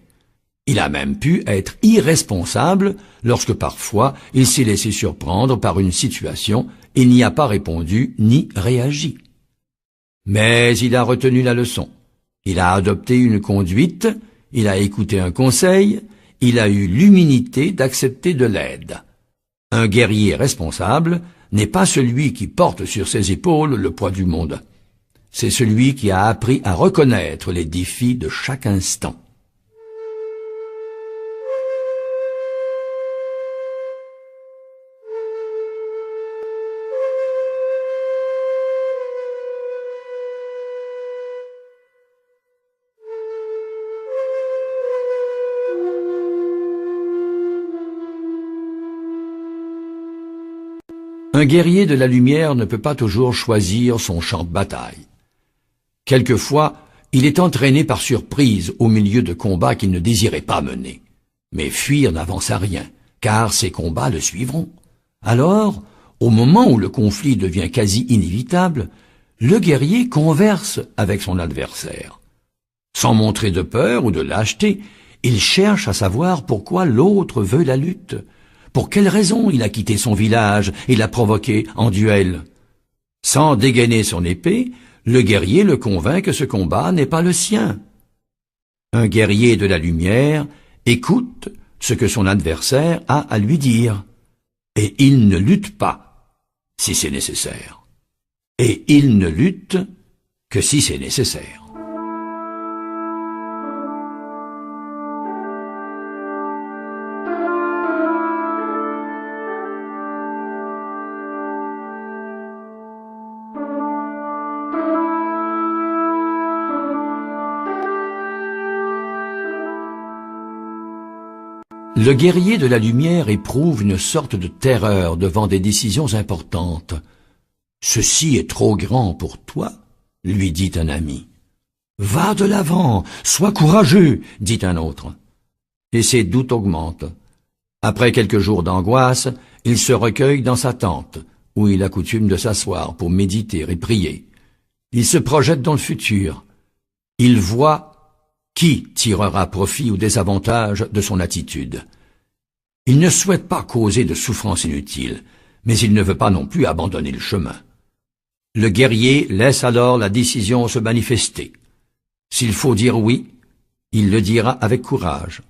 Il a même pu être irresponsable lorsque parfois il s'est laissé surprendre par une situation et n'y a pas répondu ni réagi. Mais il a retenu la leçon. Il a adopté une conduite, il a écouté un conseil, il a eu l'humilité d'accepter de l'aide. Un guerrier responsable n'est pas celui qui porte sur ses épaules le poids du monde. C'est celui qui a appris à reconnaître les défis de chaque instant. Un guerrier de la lumière ne peut pas toujours choisir son champ de bataille. Quelquefois, il est entraîné par surprise au milieu de combats qu'il ne désirait pas mener. Mais fuir n'avance à rien, car ces combats le suivront. Alors, au moment où le conflit devient quasi inévitable, le guerrier converse avec son adversaire. Sans montrer de peur ou de lâcheté, il cherche à savoir pourquoi l'autre veut la lutte. Pour quelle raison il a quitté son village et l'a provoqué en duel? Sans dégainer son épée, le guerrier le convainc que ce combat n'est pas le sien. Un guerrier de la lumière écoute ce que son adversaire a à lui dire, et il ne lutte pas, si c'est nécessaire. Et il ne lutte que si c'est nécessaire. Le guerrier de la lumière éprouve une sorte de terreur devant des décisions importantes. « Ceci est trop grand pour toi, » lui dit un ami. « Va de l'avant, sois courageux, » dit un autre. Et ses doutes augmentent. Après quelques jours d'angoisse, il se recueille dans sa tente, où il a coutume de s'asseoir pour méditer et prier. Il se projette dans le futur. Il voit qui tirera profit ou désavantage de son attitude. Il ne souhaite pas causer de souffrance inutile, mais il ne veut pas non plus abandonner le chemin. Le guerrier laisse alors la décision se manifester. S'il faut dire oui, il le dira avec courage.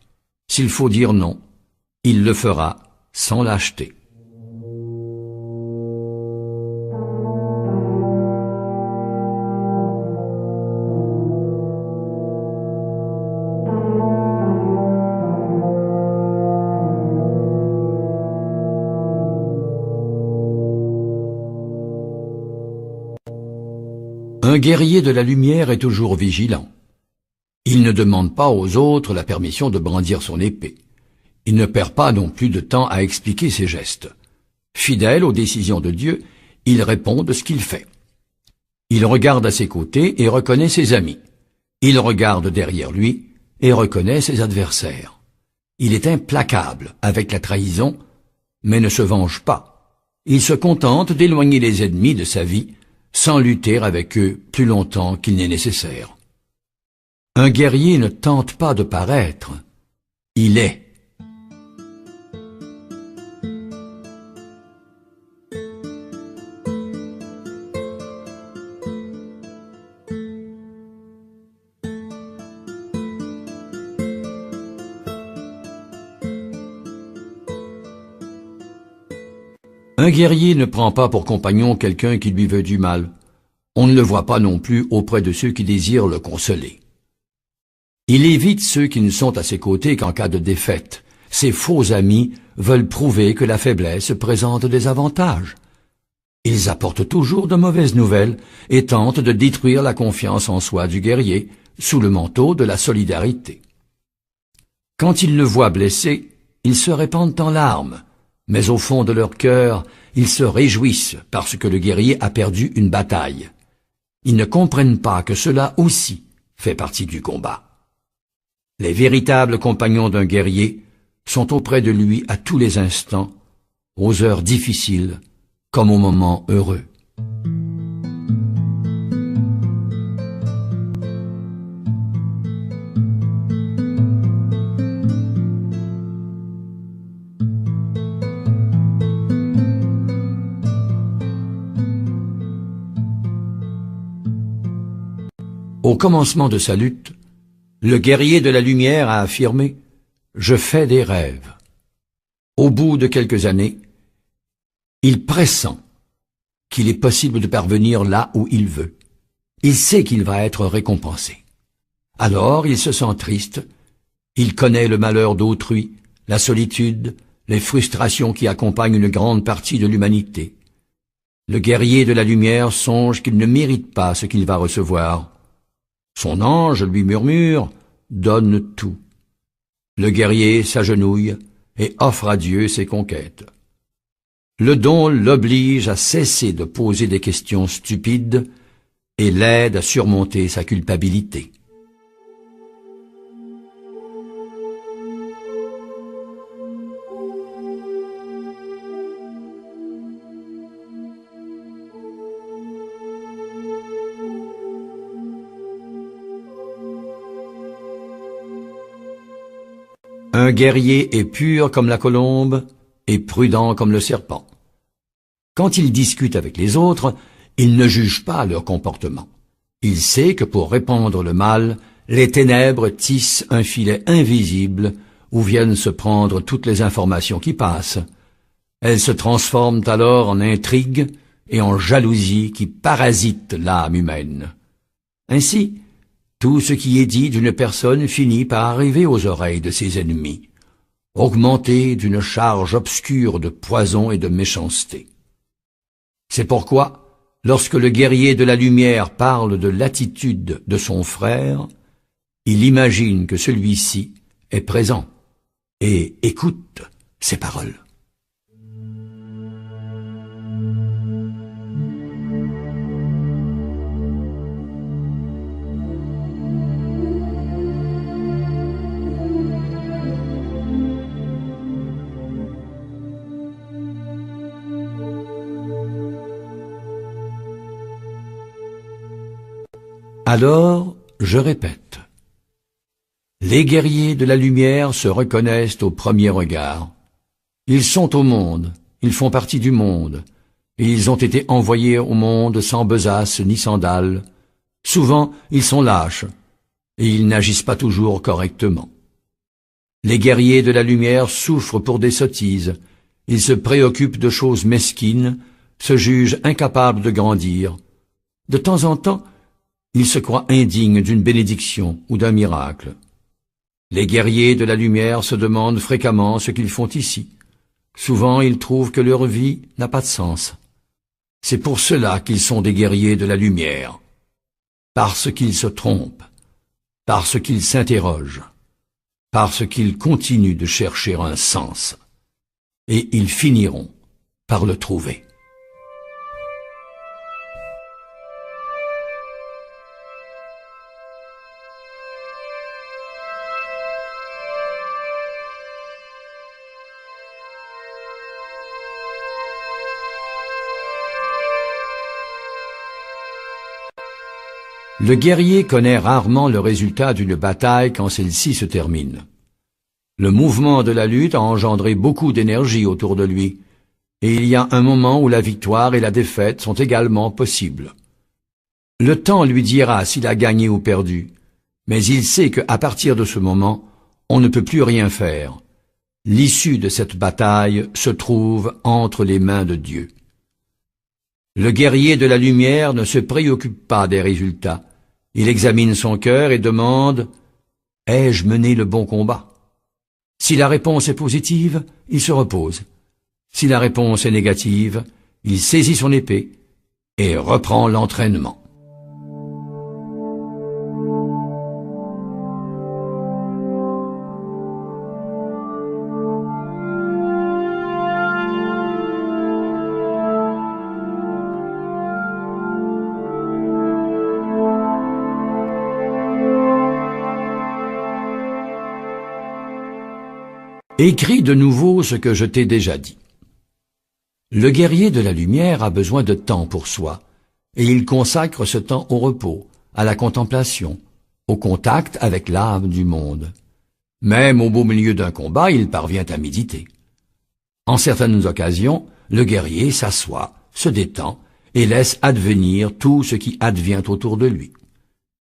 S'il faut dire non, il le fera sans lâcheté. Un guerrier de la lumière est toujours vigilant. Il ne demande pas aux autres la permission de brandir son épée. Il ne perd pas non plus de temps à expliquer ses gestes. Fidèle aux décisions de Dieu, il répond de ce qu'il fait. Il regarde à ses côtés et reconnaît ses amis. Il regarde derrière lui et reconnaît ses adversaires. Il est implacable avec la trahison, mais ne se venge pas. Il se contente d'éloigner les ennemis de sa vie sans lutter avec eux plus longtemps qu'il n'est nécessaire. Un guerrier ne tente pas de paraître, il est. Un guerrier ne prend pas pour compagnon quelqu'un qui lui veut du mal. On ne le voit pas non plus auprès de ceux qui désirent le consoler. Il évite ceux qui ne sont à ses côtés qu'en cas de défaite. Ses faux amis veulent prouver que la faiblesse présente des avantages. Ils apportent toujours de mauvaises nouvelles et tentent de détruire la confiance en soi du guerrier sous le manteau de la solidarité. Quand ils le voient blessé, ils se répandent en larmes. Mais au fond de leur cœur, ils se réjouissent parce que le guerrier a perdu une bataille. Ils ne comprennent pas que cela aussi fait partie du combat. Les véritables compagnons d'un guerrier sont auprès de lui à tous les instants, aux heures difficiles comme aux moments heureux. Au commencement de sa lutte, le guerrier de la lumière a affirmé « Je fais des rêves ». Au bout de quelques années, il pressent qu'il est possible de parvenir là où il veut. Il sait qu'il va être récompensé. Alors il se sent triste, il connaît le malheur d'autrui, la solitude, les frustrations qui accompagnent une grande partie de l'humanité. Le guerrier de la lumière songe qu'il ne mérite pas ce qu'il va recevoir. Son ange lui murmure « Donne tout ». Le guerrier s'agenouille et offre à Dieu ses conquêtes. Le don l'oblige à cesser de poser des questions stupides et l'aide à surmonter sa culpabilité. Un guerrier est pur comme la colombe et prudent comme le serpent. Quand il discute avec les autres, il ne juge pas leur comportement. Il sait que pour répandre le mal, les ténèbres tissent un filet invisible où viennent se prendre toutes les informations qui passent. Elles se transforment alors en intrigues et en jalousie qui parasitent l'âme humaine. Ainsi, tout ce qui est dit d'une personne finit par arriver aux oreilles de ses ennemis, augmenté d'une charge obscure de poison et de méchanceté. C'est pourquoi, lorsque le guerrier de la lumière parle de l'attitude de son frère, il imagine que celui-ci est présent et écoute ses paroles. Alors, je répète. Les guerriers de la lumière se reconnaissent au premier regard. Ils sont au monde, ils font partie du monde, et ils ont été envoyés au monde sans besace ni sandales. Souvent, ils sont lâches, et ils n'agissent pas toujours correctement. Les guerriers de la lumière souffrent pour des sottises, ils se préoccupent de choses mesquines, se jugent incapables de grandir. De temps en temps, ils se croient indignes d'une bénédiction ou d'un miracle. Les guerriers de la lumière se demandent fréquemment ce qu'ils font ici. Souvent, ils trouvent que leur vie n'a pas de sens. C'est pour cela qu'ils sont des guerriers de la lumière. Parce qu'ils se trompent, parce qu'ils s'interrogent, parce qu'ils continuent de chercher un sens. Et ils finiront par le trouver. Le guerrier connaît rarement le résultat d'une bataille quand celle-ci se termine. Le mouvement de la lutte a engendré beaucoup d'énergie autour de lui, et il y a un moment où la victoire et la défaite sont également possibles. Le temps lui dira s'il a gagné ou perdu, mais il sait qu'à partir de ce moment, on ne peut plus rien faire. L'issue de cette bataille se trouve entre les mains de Dieu. Le guerrier de la lumière ne se préoccupe pas des résultats. Il examine son cœur et demande « Ai-je mené le bon combat ?» Si la réponse est positive, il se repose. Si la réponse est négative, il saisit son épée et reprend l'entraînement. Écris de nouveau ce que je t'ai déjà dit. Le guerrier de la lumière a besoin de temps pour soi, et il consacre ce temps au repos, à la contemplation, au contact avec l'âme du monde. Même au beau milieu d'un combat, il parvient à méditer. En certaines occasions, le guerrier s'assoit, se détend et laisse advenir tout ce qui advient autour de lui.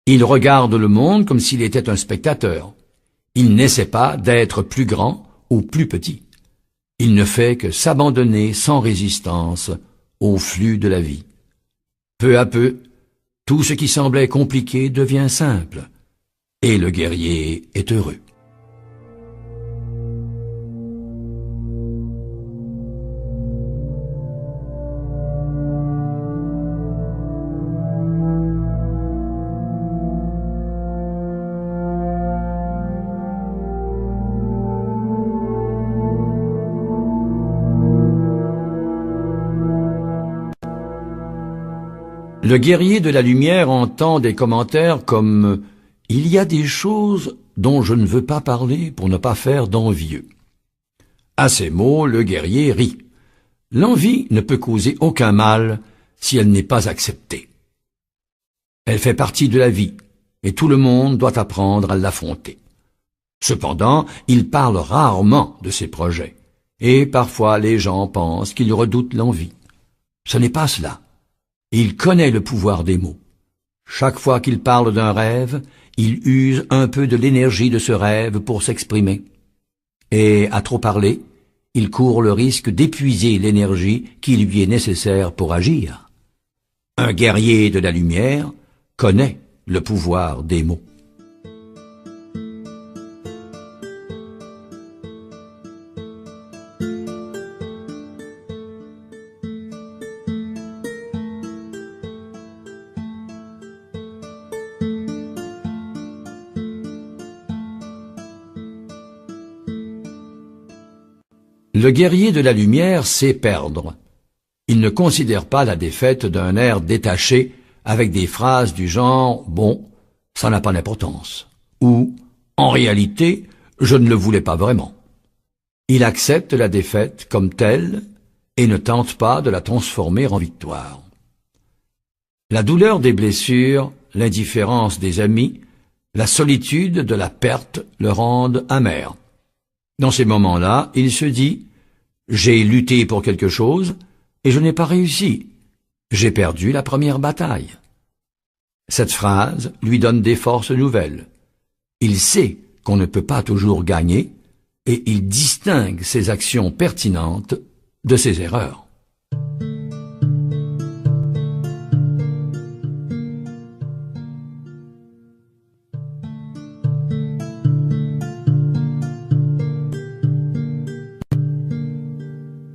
Il regarde le monde comme s'il était un spectateur. Il n'essaie pas d'être plus grand ou plus petit. Il ne fait que s'abandonner sans résistance au flux de la vie. Peu à peu, tout ce qui semblait compliqué devient simple, et le guerrier est heureux. Le guerrier de la lumière entend des commentaires comme « Il y a des choses dont je ne veux pas parler pour ne pas faire d'envieux ». À ces mots, le guerrier rit. L'envie ne peut causer aucun mal si elle n'est pas acceptée. Elle fait partie de la vie, et tout le monde doit apprendre à l'affronter. Cependant, il parle rarement de ses projets, et parfois les gens pensent qu'il redoute l'envie. Ce n'est pas cela. Il connaît le pouvoir des mots. Chaque fois qu'il parle d'un rêve, il use un peu de l'énergie de ce rêve pour s'exprimer. Et à trop parler, il court le risque d'épuiser l'énergie qui lui est nécessaire pour agir. Un guerrier de la lumière connaît le pouvoir des mots. Le guerrier de la lumière sait perdre. Il ne considère pas la défaite d'un air détaché avec des phrases du genre « bon, ça n'a pas d'importance » ou « en réalité, je ne le voulais pas vraiment ». Il accepte la défaite comme telle et ne tente pas de la transformer en victoire. La douleur des blessures l'indifférence des amis, la solitude de la perte le rendent amer. Dans ces moments-là, il se dit « J'ai lutté pour quelque chose et je n'ai pas réussi. J'ai perdu la première bataille. » Cette phrase lui donne des forces nouvelles. Il sait qu'on ne peut pas toujours gagner et il distingue ses actions pertinentes de ses erreurs.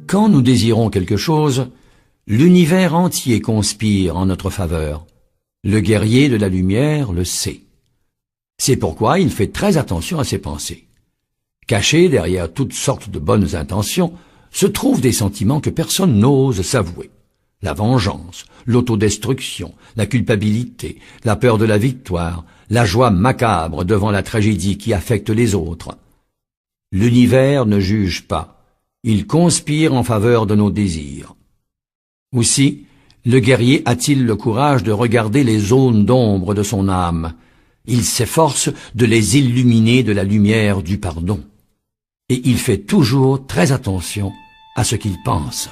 Quand nous désirons quelque chose, l'univers entier conspire en notre faveur. Le guerrier de la lumière le sait. C'est pourquoi il fait très attention à ses pensées. Cachés derrière toutes sortes de bonnes intentions, se trouvent des sentiments que personne n'ose s'avouer. La vengeance, l'autodestruction, la culpabilité, la peur de la victoire, la joie macabre devant la tragédie qui affecte les autres. L'univers ne juge pas. Il conspire en faveur de nos désirs. Aussi, le guerrier a-t-il le courage de regarder les zones d'ombre de son âme. Il s'efforce de les illuminer de la lumière du pardon. Et il fait toujours très attention à ce qu'il pense.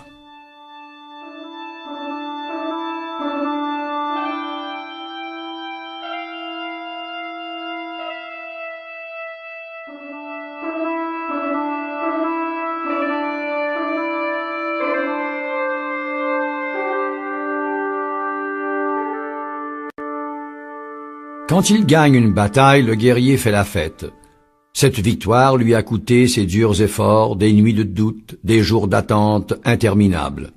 Quand il gagne une bataille, le guerrier fait la fête. Cette victoire lui a coûté ses durs efforts, des nuits de doute, des jours d'attente interminables.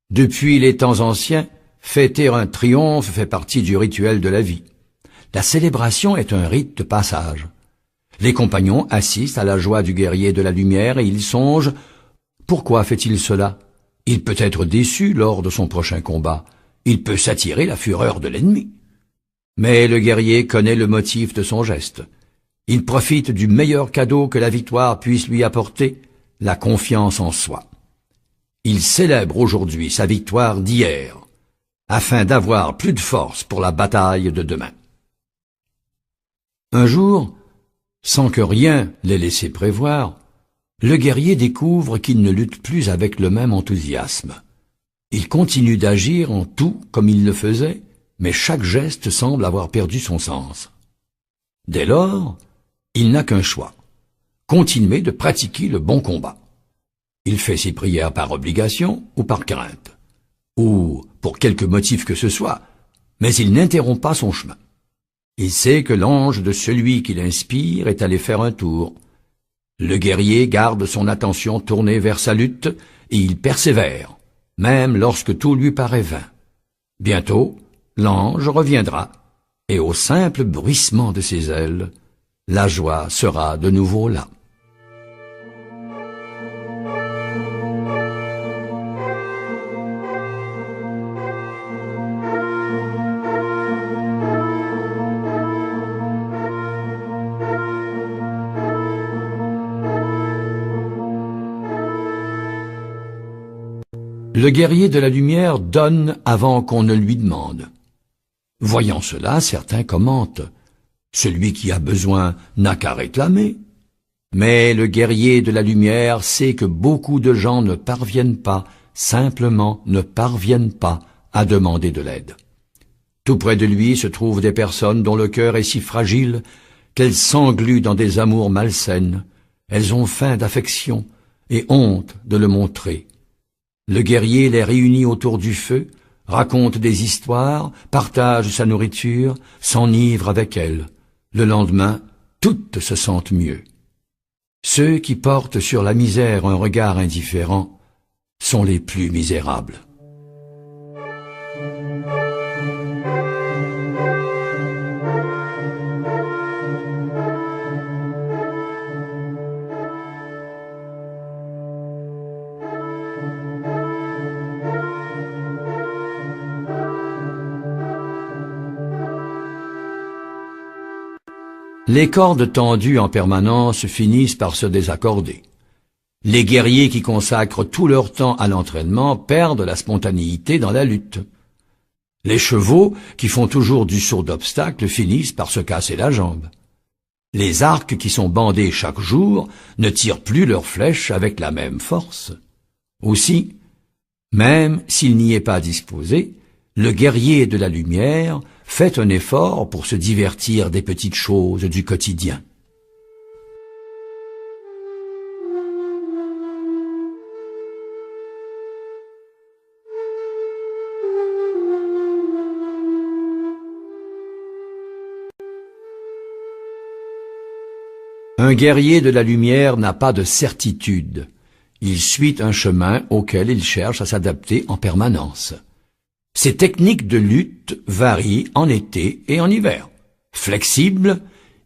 Depuis les temps anciens, fêter un triomphe fait partie du rituel de la vie. La célébration est un rite de passage. Les compagnons assistent à la joie du guerrier de la lumière et ils songent « Pourquoi fait-il cela? Il peut être déçu lors de son prochain combat. Il peut s'attirer la fureur de l'ennemi. » Mais le guerrier connaît le motif de son geste. Il profite du meilleur cadeau que la victoire puisse lui apporter, la confiance en soi. Il célèbre aujourd'hui sa victoire d'hier, afin d'avoir plus de force pour la bataille de demain. Un jour, sans que rien l'ait laissé prévoir, le guerrier découvre qu'il ne lutte plus avec le même enthousiasme. Il continue d'agir en tout comme il le faisait, mais chaque geste semble avoir perdu son sens. Dès lors, il n'a qu'un choix, continuer de pratiquer le bon combat. Il fait ses prières par obligation ou par crainte, ou pour quelque motif que ce soit, mais il n'interrompt pas son chemin. Il sait que l'ange de celui qui l'inspire est allé faire un tour. Le guerrier garde son attention tournée vers sa lutte et il persévère, même lorsque tout lui paraît vain. Bientôt, l'ange reviendra, et au simple bruissement de ses ailes, la joie sera de nouveau là. Le guerrier de la lumière donne avant qu'on ne lui demande. Voyant cela, certains commentent « Celui qui a besoin n'a qu'à réclamer ». Mais le guerrier de la lumière sait que beaucoup de gens ne parviennent pas, simplement ne parviennent pas à demander de l'aide. Tout près de lui se trouvent des personnes dont le cœur est si fragile qu'elles s'engluent dans des amours malsaines. Elles ont faim d'affection et honte de le montrer. Le guerrier les réunit autour du feu, raconte des histoires, partage sa nourriture, s'enivre avec elle. Le lendemain, toutes se sentent mieux. Ceux qui portent sur la misère un regard indifférent sont les plus misérables. Les cordes tendues en permanence finissent par se désaccorder. Les guerriers qui consacrent tout leur temps à l'entraînement perdent la spontanéité dans la lutte. Les chevaux, qui font toujours du saut d'obstacle, finissent par se casser la jambe. Les arcs qui sont bandés chaque jour ne tirent plus leurs flèches avec la même force. Aussi, même s'il n'y est pas disposé, le guerrier de la lumière fait un effort pour se divertir des petites choses du quotidien. Un guerrier de la lumière n'a pas de certitude. Il suit un chemin auquel il cherche à s'adapter en permanence. Ses techniques de lutte varient en été et en hiver. Flexible,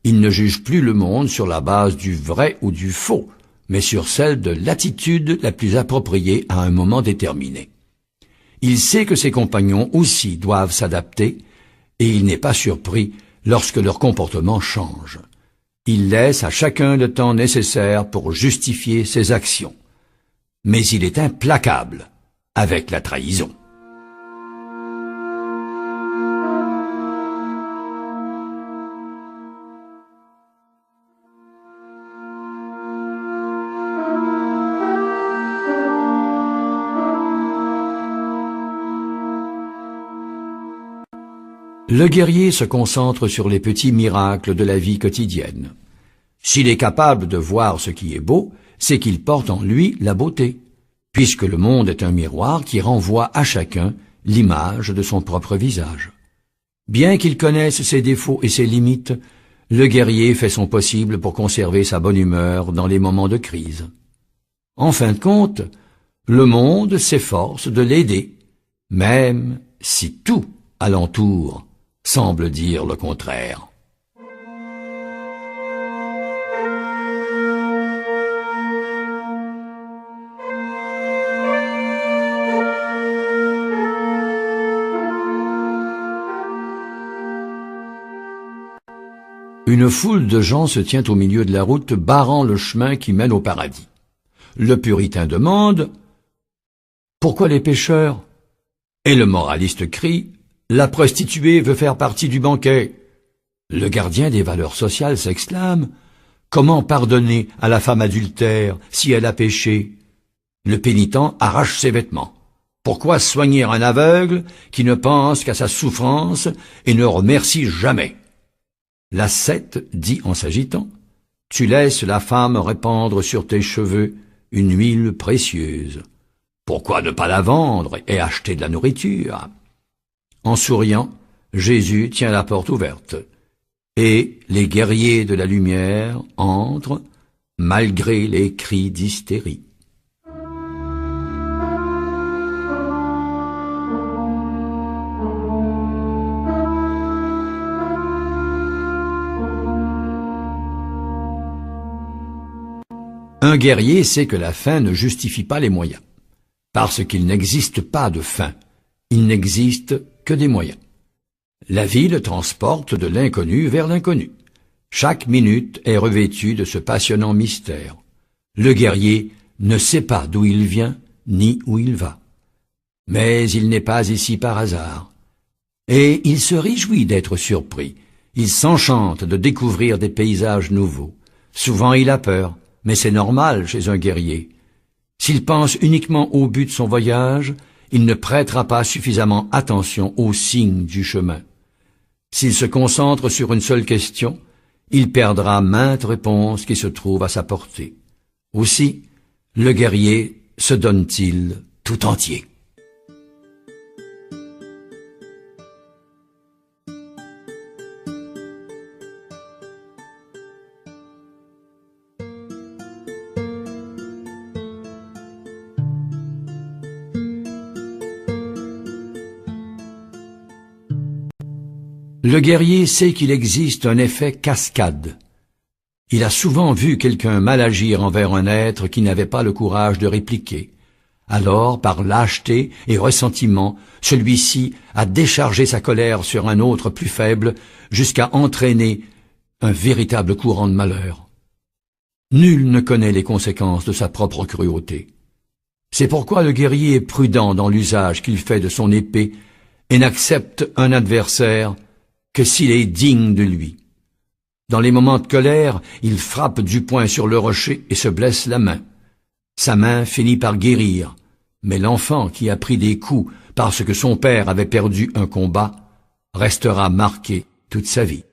il ne juge plus le monde sur la base du vrai ou du faux, mais sur celle de l'attitude la plus appropriée à un moment déterminé. Il sait que ses compagnons aussi doivent s'adapter, et il n'est pas surpris lorsque leur comportement change. Il laisse à chacun le temps nécessaire pour justifier ses actions. Mais il est implacable avec la trahison. Le guerrier se concentre sur les petits miracles de la vie quotidienne. S'il est capable de voir ce qui est beau, c'est qu'il porte en lui la beauté, puisque le monde est un miroir qui renvoie à chacun l'image de son propre visage. Bien qu'il connaisse ses défauts et ses limites, le guerrier fait son possible pour conserver sa bonne humeur dans les moments de crise. En fin de compte, le monde s'efforce de l'aider, même si tout alentour semble dire le contraire. Une foule de gens se tient au milieu de la route, barrant le chemin qui mène au paradis. Le puritain demande « Pourquoi les pécheurs ?» Et le moraliste crie « La prostituée veut faire partie du banquet !» Le gardien des valeurs sociales s'exclame « Comment pardonner à la femme adultère si elle a péché ?» Le pénitent arrache ses vêtements. Pourquoi soigner un aveugle qui ne pense qu'à sa souffrance et ne remercie jamais? L'ascète dit en s'agitant « Tu laisses la femme répandre sur tes cheveux une huile précieuse. Pourquoi ne pas la vendre et acheter de la nourriture ?» En souriant, Jésus tient la porte ouverte, et les guerriers de la lumière entrent malgré les cris d'hystérie. Un guerrier sait que la fin ne justifie pas les moyens, parce qu'il n'existe pas de fin, il n'existe que des moyens. La vie le transporte de l'inconnu vers l'inconnu. Chaque minute est revêtue de ce passionnant mystère. Le guerrier ne sait pas d'où il vient, ni où il va. Mais il n'est pas ici par hasard. Et il se réjouit d'être surpris. Il s'enchante de découvrir des paysages nouveaux. Souvent il a peur, mais c'est normal chez un guerrier. S'il pense uniquement au but de son voyage, il ne prêtera pas suffisamment attention aux signes du chemin. S'il se concentre sur une seule question, il perdra maintes réponses qui se trouvent à sa portée. Aussi, le guerrier se donne-t-il tout entier. Le guerrier sait qu'il existe un effet cascade. Il a souvent vu quelqu'un mal agir envers un être qui n'avait pas le courage de répliquer. Alors, par lâcheté et ressentiment, celui-ci a déchargé sa colère sur un autre plus faible jusqu'à entraîner un véritable courant de malheur. Nul ne connaît les conséquences de sa propre cruauté. C'est pourquoi le guerrier est prudent dans l'usage qu'il fait de son épée et n'accepte un adversaire que s'il est digne de lui. Dans les moments de colère, il frappe du poing sur le rocher et se blesse la main. Sa main finit par guérir, mais l'enfant qui a pris des coups parce que son père avait perdu un combat restera marqué toute sa vie.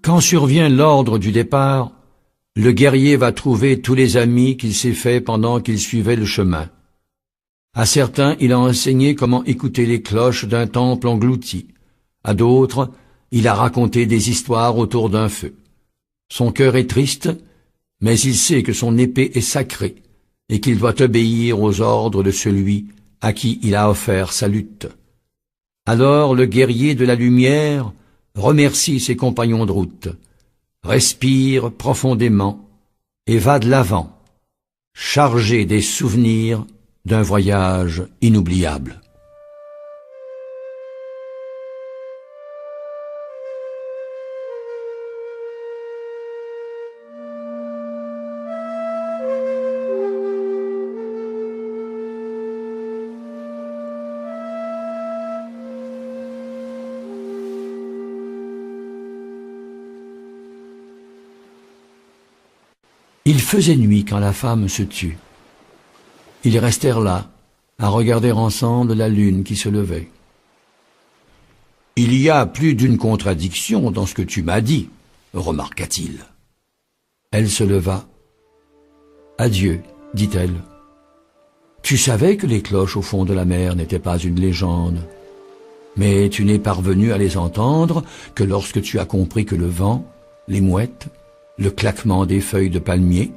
Quand survient l'ordre du départ, le guerrier va trouver tous les amis qu'il s'est fait pendant qu'il suivait le chemin. À certains, il a enseigné comment écouter les cloches d'un temple englouti. À d'autres, il a raconté des histoires autour d'un feu. Son cœur est triste, mais il sait que son épée est sacrée et qu'il doit obéir aux ordres de celui à qui il a offert sa lutte. Alors le guerrier de la lumière remercie ses compagnons de route, respire profondément et va de l'avant, chargé des souvenirs d'un voyage inoubliable. Il faisait nuit quand la femme se tut. Ils restèrent là, à regarder ensemble la lune qui se levait. « Il y a plus d'une contradiction dans ce que tu m'as dit, » remarqua-t-il. Elle se leva. « Adieu, dit-elle. Tu savais que les cloches au fond de la mer n'étaient pas une légende, mais tu n'es parvenu à les entendre que lorsque tu as compris que le vent, les mouettes, le claquement des feuilles de palmier,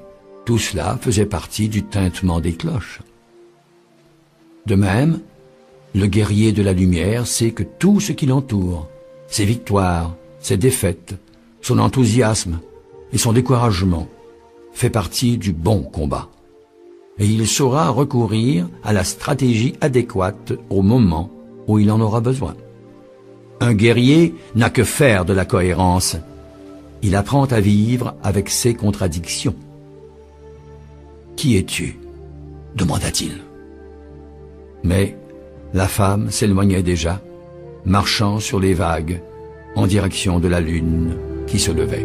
tout cela faisait partie du tintement des cloches. De même, le guerrier de la lumière sait que tout ce qui l'entoure, ses victoires, ses défaites, son enthousiasme et son découragement, fait partie du bon combat. Et il saura recourir à la stratégie adéquate au moment où il en aura besoin. Un guerrier n'a que faire de la cohérence. Il apprend à vivre avec ses contradictions. « Qui es-tu » demanda-t-il. Mais la femme s'éloignait déjà, marchant sur les vagues, en direction de la lune qui se levait.